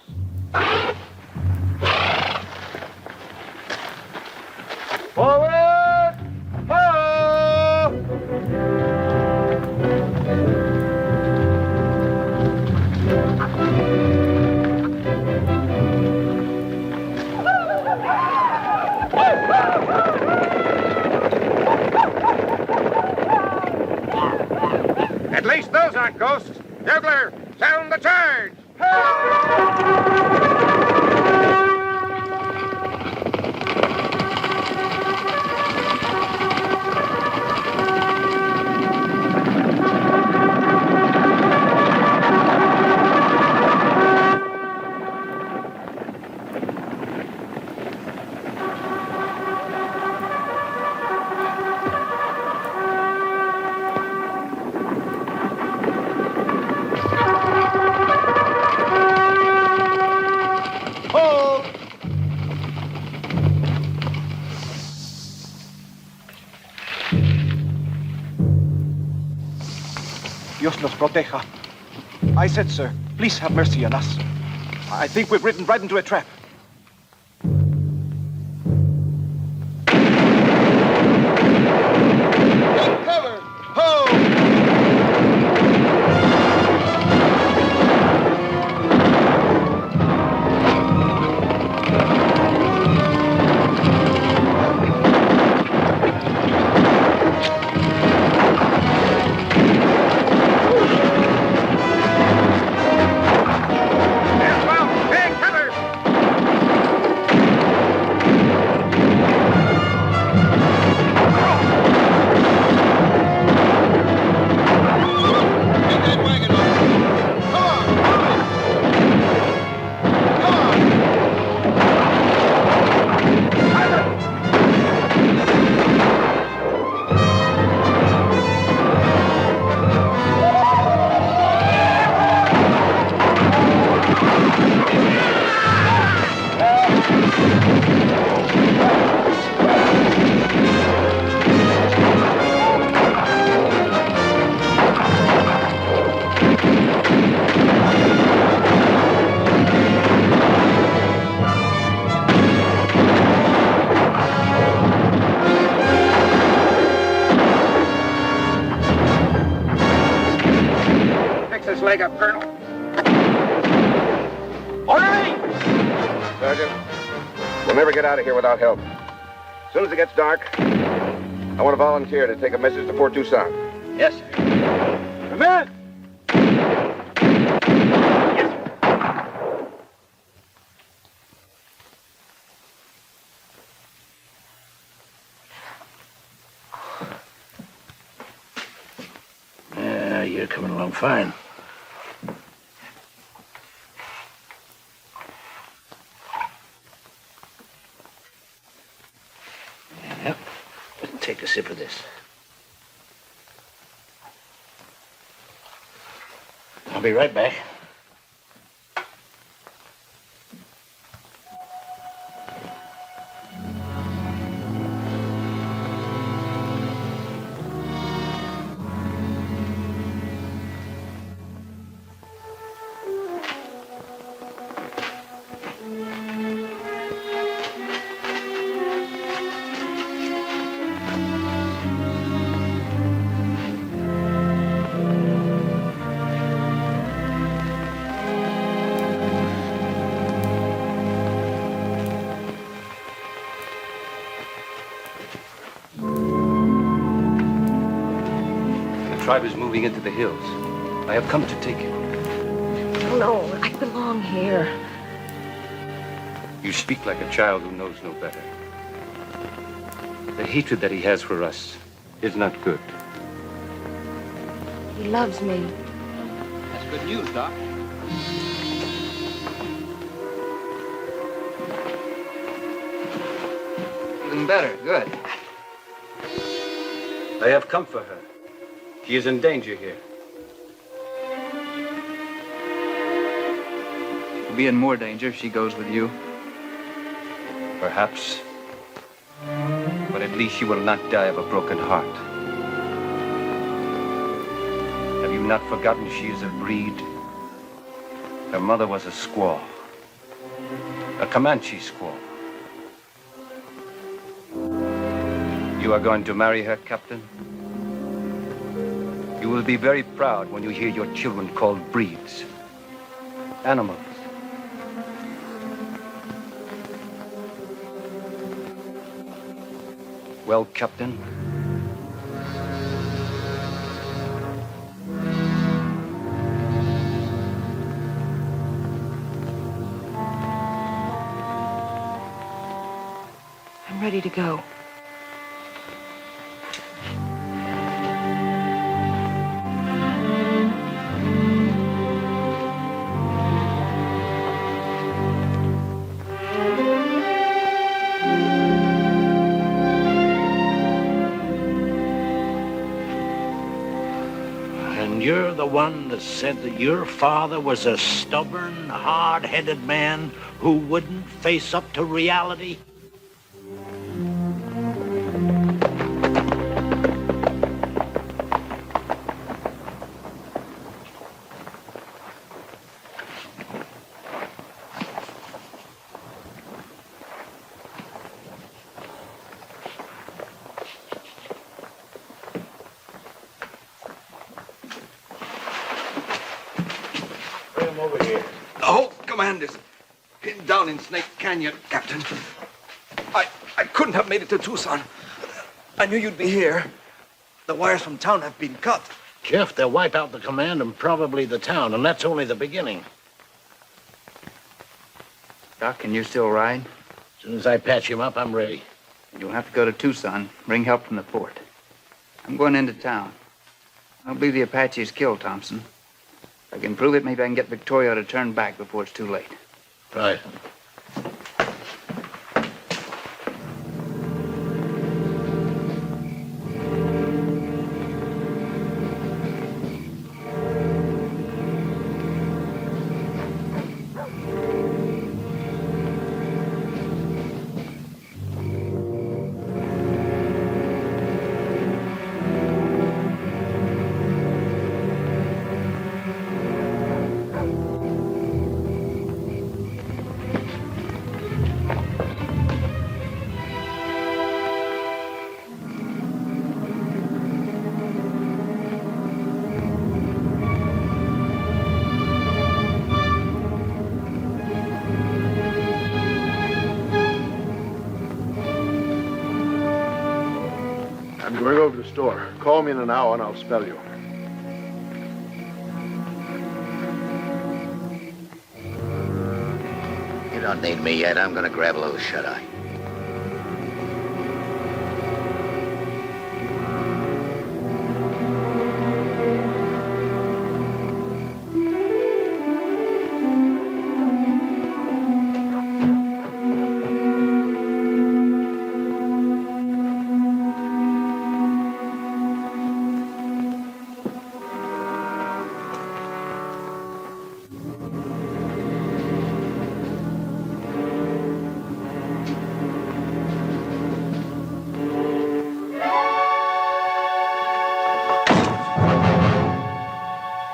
Forward! Ho! At least those aren't ghosts. Bugler, sound the charge! Dios nos proteja. I said, sir, please have mercy on us. I think we've ridden right into a trap. Cover! Ho! Take cover! leg up, Colonel. Orderly! Sergeant, we'll never get out of here without help. As soon as it gets dark, I want a volunteer to take a message to Fort Toussaint. Yes, sir. Come in! Yeah, you're coming along fine. Yeah, take a sip of this. I'll be right back. The tribe is moving into the hills. I have come to take you. No, I belong here. You speak like a child who knows no better. The hatred that he has for us is not good. He loves me. That's good news, Doc. Feeling better. Good. I have come for her. She is in danger here. She'll be in more danger if she goes with you. Perhaps. But at least she will not die of a broken heart. Have you not forgotten she is a breed? Her mother was a squaw. A Comanche squaw. You are going to marry her, Captain? You will be very proud when you hear your children called breeds. Animals. Well, Captain? I'm ready to go. And you're the one that said that your father was a stubborn, hard-headed man who wouldn't face up to reality? Bring him over here. The whole command is pinned down in Snake Canyon, Captain. I couldn't have made it to Tucson. I knew you'd be here. The wires from town have been cut. Jeff, they'll wipe out the command and probably the town, and that's only the beginning. Doc, can you still ride? As soon as I patch him up, I'm ready. You'll have to go to Tucson, bring help from the fort. I'm going into town. I don't believe the Apaches killed Thompson. If I can prove it, maybe I can get Victoria to turn back before it's too late. Right. I'm going over to the store. Call me in an hour and I'll spell you. You don't need me yet. I'm gonna grab a little shut-eye.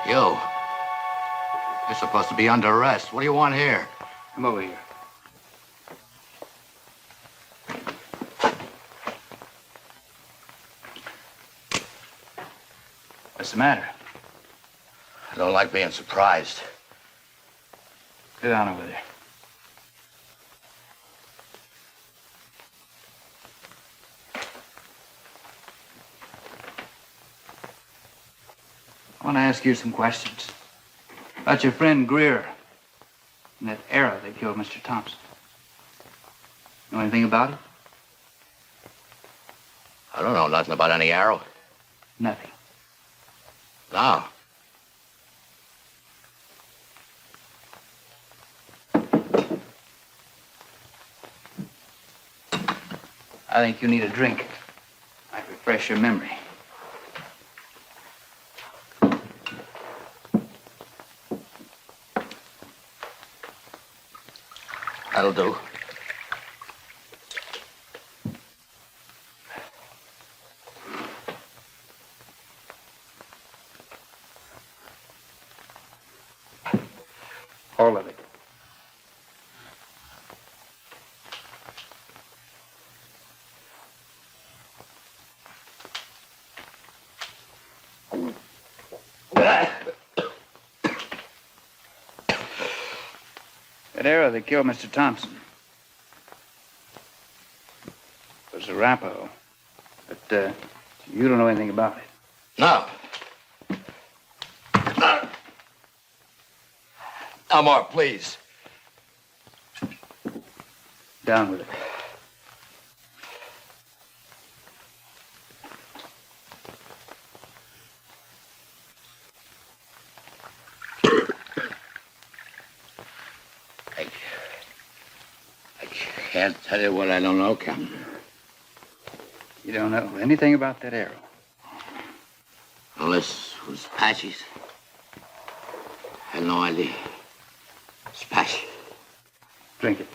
You. You're supposed to be under arrest. What do you want here? Come over here. What's the matter? I don't like being surprised. Sit down over there. I want to ask you some questions. About your friend Greer and that arrow that killed Mr. Thompson. Know anything about it? I don't know nothing about any arrow. Nothing. No. I think you need a drink. Might refresh your memory. That'll do. All of it. That arrow that killed Mr. Thompson was a Arapaho, but you don't know anything about it. No. No more, please. Down with it. I can't tell you what I don't know, Captain. You don't know anything about that arrow? Unless it was Apache's. I had no idea. It's Apache. Drink it.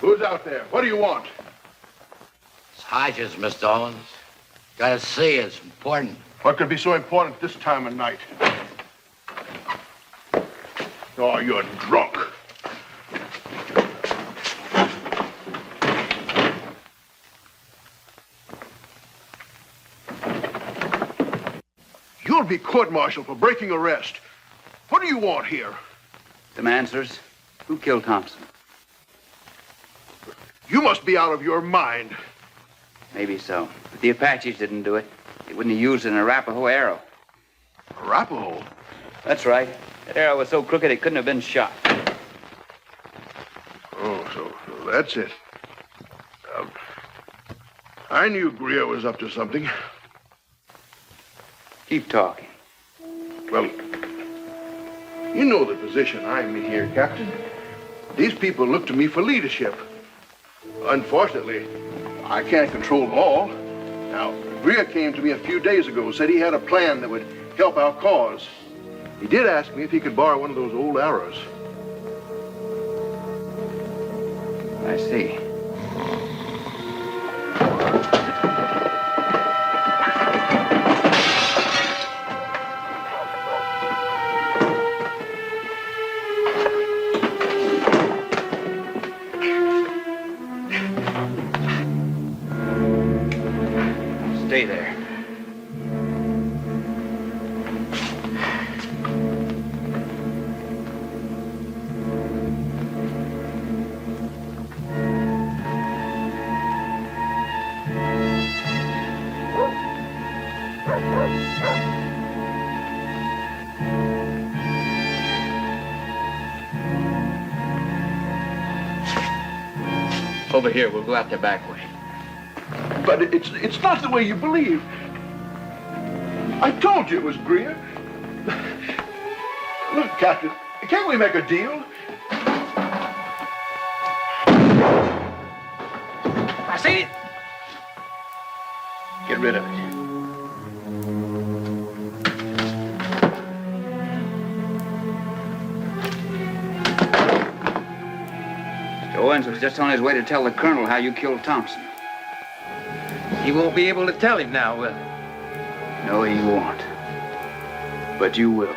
Who's out there? What do you want? It's Hodges, Mr. Owens. Gotta see, it's important. What could be so important this time of night? Oh, you're drunk. You'll be court-martialed for breaking arrest. What do you want here? Some answers. Who killed Thompson? You must be out of your mind. Maybe so. But the Apaches didn't do it. They wouldn't have used an Arapaho arrow. Arapaho? That's right. That arrow was so crooked it couldn't have been shot. Oh, so that's it. I knew Greer was up to something. Keep talking. Well, you know the position I'm in here, Captain. These people look to me for leadership. Unfortunately, I can't control them all. Now, Greer came to me a few days ago, said he had a plan that would help our cause. He did ask me if he could borrow one of those old arrows. I see. Stay there. Over here, we'll go out the back way. But it's not the way you believe. I told you it was Greer. Look, Captain, can't we make a deal? I see it. Get rid of it. Mr. Owens was just on his way to tell the colonel how you killed Thompson. He won't be able to tell him now, will he? No, he won't. But you will.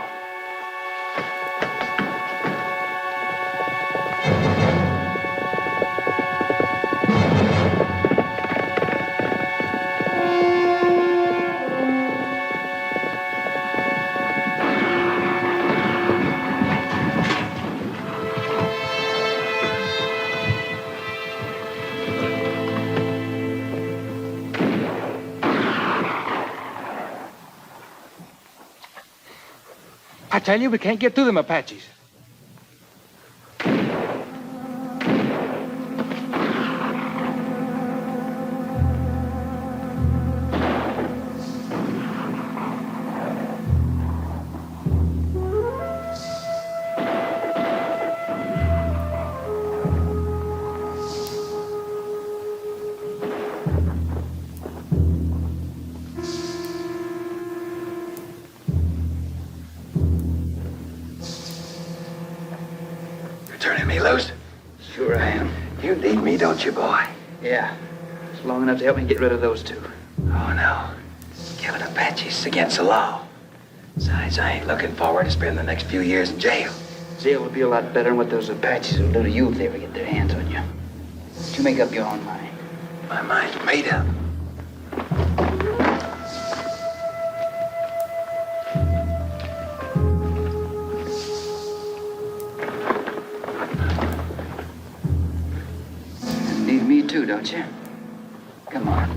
I tell you, we can't get through them Apaches. Turning me loose? Sure I am. You need me, don't you, boy? Yeah. It's long enough to help me get rid of those two. Oh, no. Killing Apaches against the law. Besides, I ain't looking forward to spending the next few years in jail. Jail will be a lot better than what those Apaches will do to you if they ever get their hands on you. But you make up your own mind. My mind's made up. You need me too, don't you? Come on.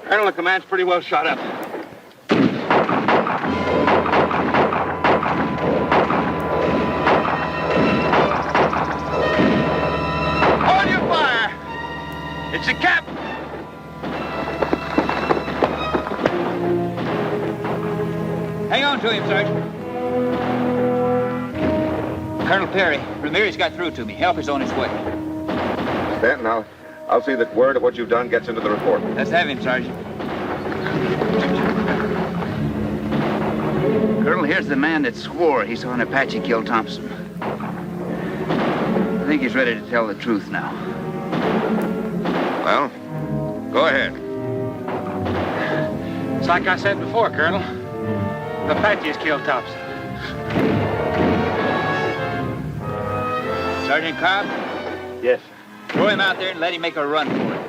Colonel, the command's pretty well shot up. Hold your fire! It's the captain! Hang on to him, Sergeant. Colonel Perry, Ramirez got through to me. Help is on its way. Stanton, I'll see that word of what you've done gets into the report. Let's have him, Sergeant. Colonel, here's the man that swore he saw an Apache kill Thompson. I think he's ready to tell the truth now. Well, go ahead. It's like I said before, Colonel. The Apaches killed Thompson. Sergeant Cobb? Yes. Throw him out there and let him make a run for it.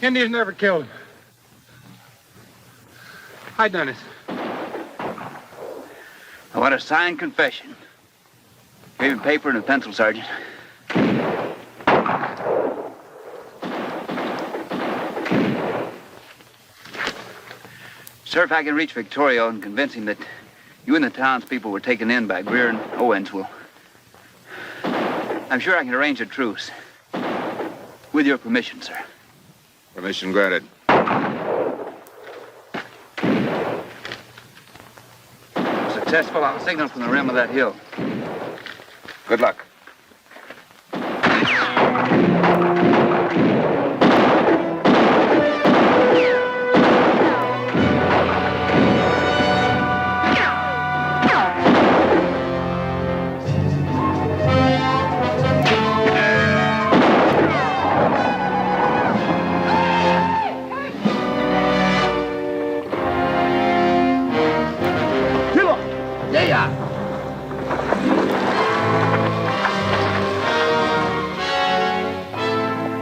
Indians never killed him. I done it. I want a signed confession. Give him paper and a pencil, Sergeant. Sir, if I can reach Victorio and convince him that you and the townspeople were taken in by Greer and Owens, well, I'm sure I can arrange a truce. With your permission, sir. Permission granted. Successful, I'll signal from the rim of that hill. Good luck.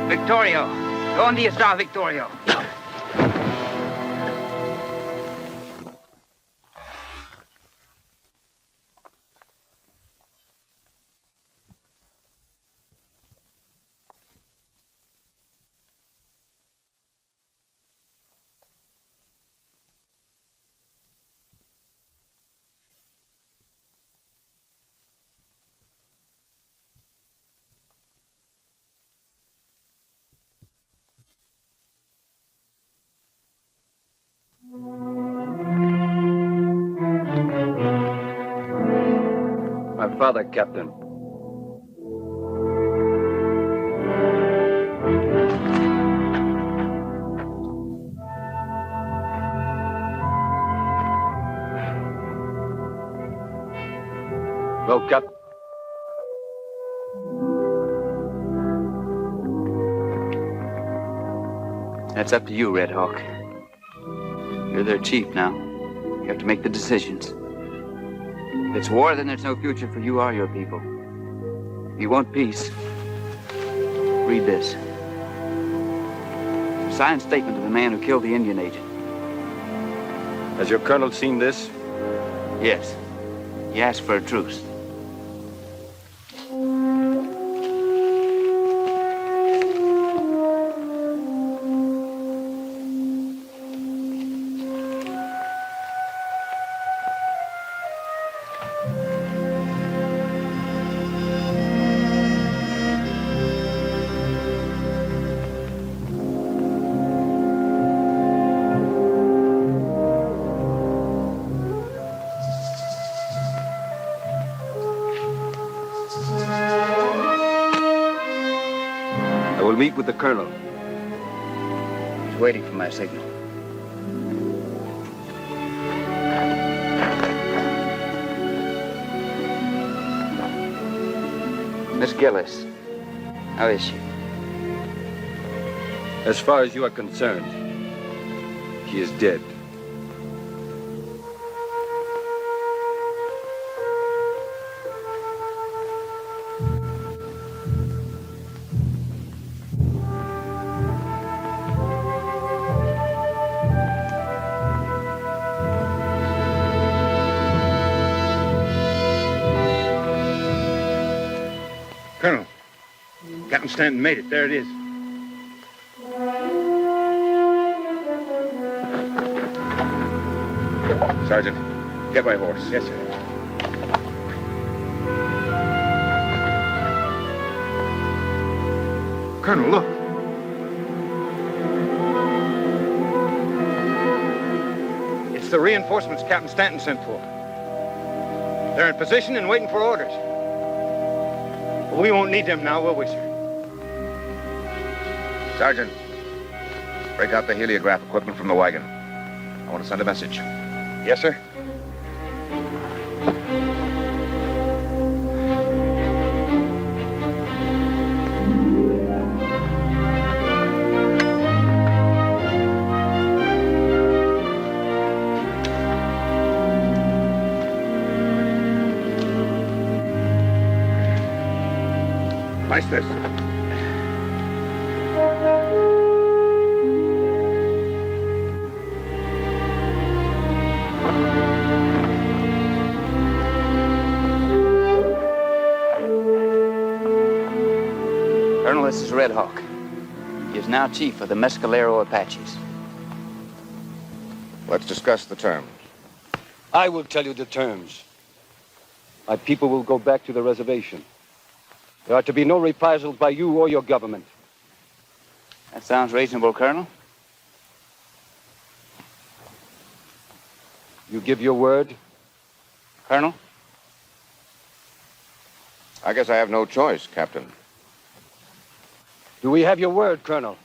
Victorio. ¿Dónde está Victorio? My father, Captain. Well, Captain. That's up to you, Red Hawk. You're their chief now. You have to make the decisions. If it's war, then there's no future for you or your people. If you want peace, read this. A signed statement of the man who killed the Indian agent. Has your colonel seen this? Yes. He asked for a truce. will meet with the colonel. He's waiting for my signal. Miss Gillis, how is she? As far as you are concerned, she is dead. Colonel, Captain Stanton made it. There it is. Sergeant, get my horse. Yes, sir. Colonel, look. It's the reinforcements Captain Stanton sent for. They're in position and waiting for orders. But we won't need them now, will we, sir? Sergeant, break out the heliograph equipment from the wagon. I want to send a message. Yes, sir. Nice this. Colonel, this is Red Hawk. He is now chief of the Mescalero Apaches. Let's discuss the terms. I will tell you the terms. My people will go back to the reservation. There are to be no reprisals by you or your government. That sounds reasonable, Colonel. You give your word? Colonel? I guess I have no choice, Captain. Do we have your word, Colonel?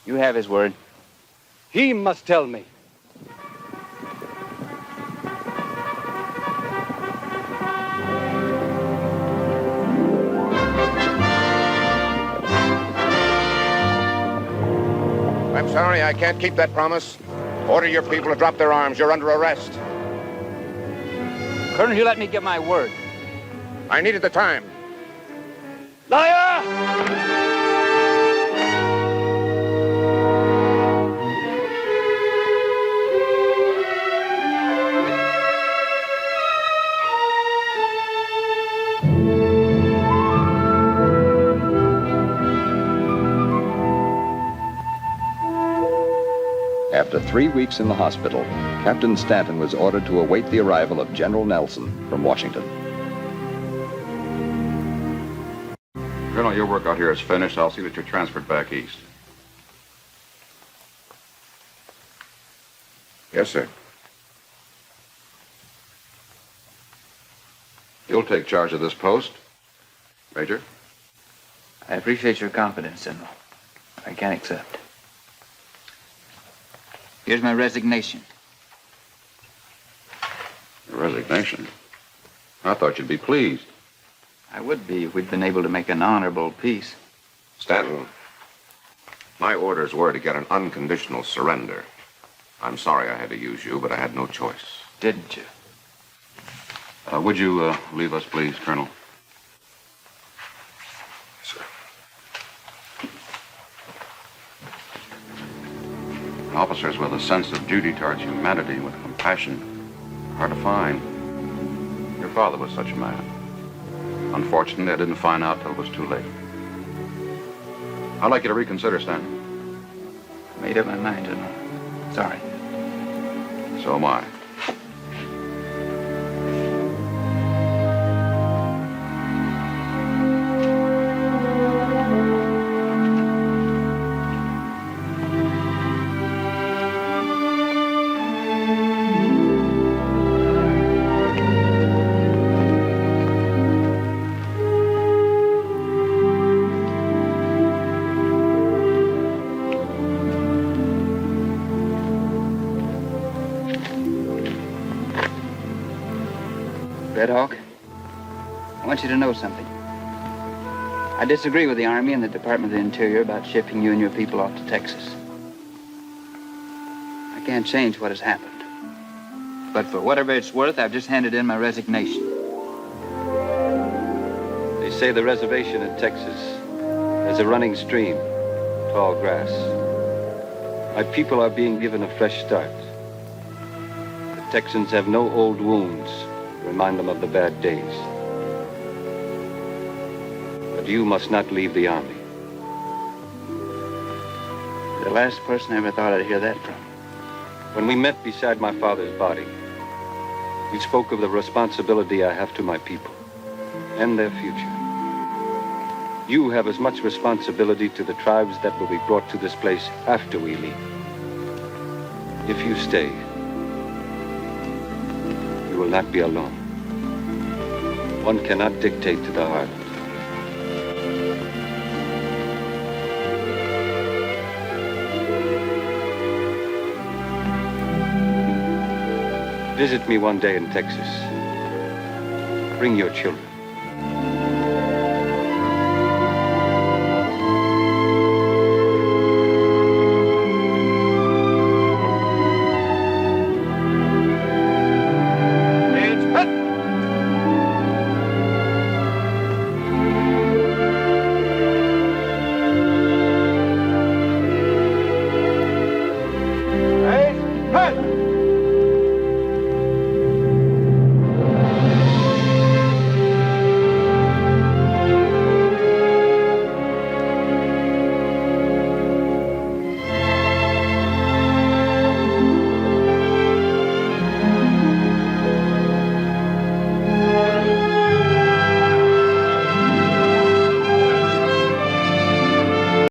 You have his word. He must tell me. I'm sorry, I can't keep that promise. Order your people to drop their arms. You're under arrest. Colonel, you let me give my word. I needed the time. Liar! After 3 weeks in the hospital, Captain Stanton was ordered to await the arrival of General Nelson from Washington. Colonel, your work out here is finished. I'll see that you're transferred back east. Yes, sir. You'll take charge of this post, Major. I appreciate your confidence, General. I can accept. Here's my resignation. Your resignation? I thought you'd be pleased. I would be if we'd been able to make an honorable peace. Stanton, my orders were to get an unconditional surrender. I'm sorry I had to use you, but I had no choice. Didn't you? Would you leave us, please, Colonel? Sir. Officers with a sense of duty towards humanity, with compassion, hard to find. Your father was such a man. Unfortunately, I didn't find out till it was too late. I'd like you to reconsider, Stanton. Made up my mind, General. Sorry. So am I. Red Hawk, I want you to know something. I disagree with the Army and the Department of the Interior about shipping you and your people off to Texas. I can't change what has happened. But for whatever it's worth, I've just handed in my resignation. They say the reservation in Texas is a running stream, tall grass. My people are being given a fresh start. The Texans have no old wounds to remind them of the bad days. But you must not leave the Army. You're the last person I ever thought I'd hear that from. When we met beside my father's body, we spoke of the responsibility I have to my people and their future. You have as much responsibility to the tribes that will be brought to this place after we leave. If you stay, you will not be alone. One cannot dictate to the heart. Visit me one day in Texas. Bring your children.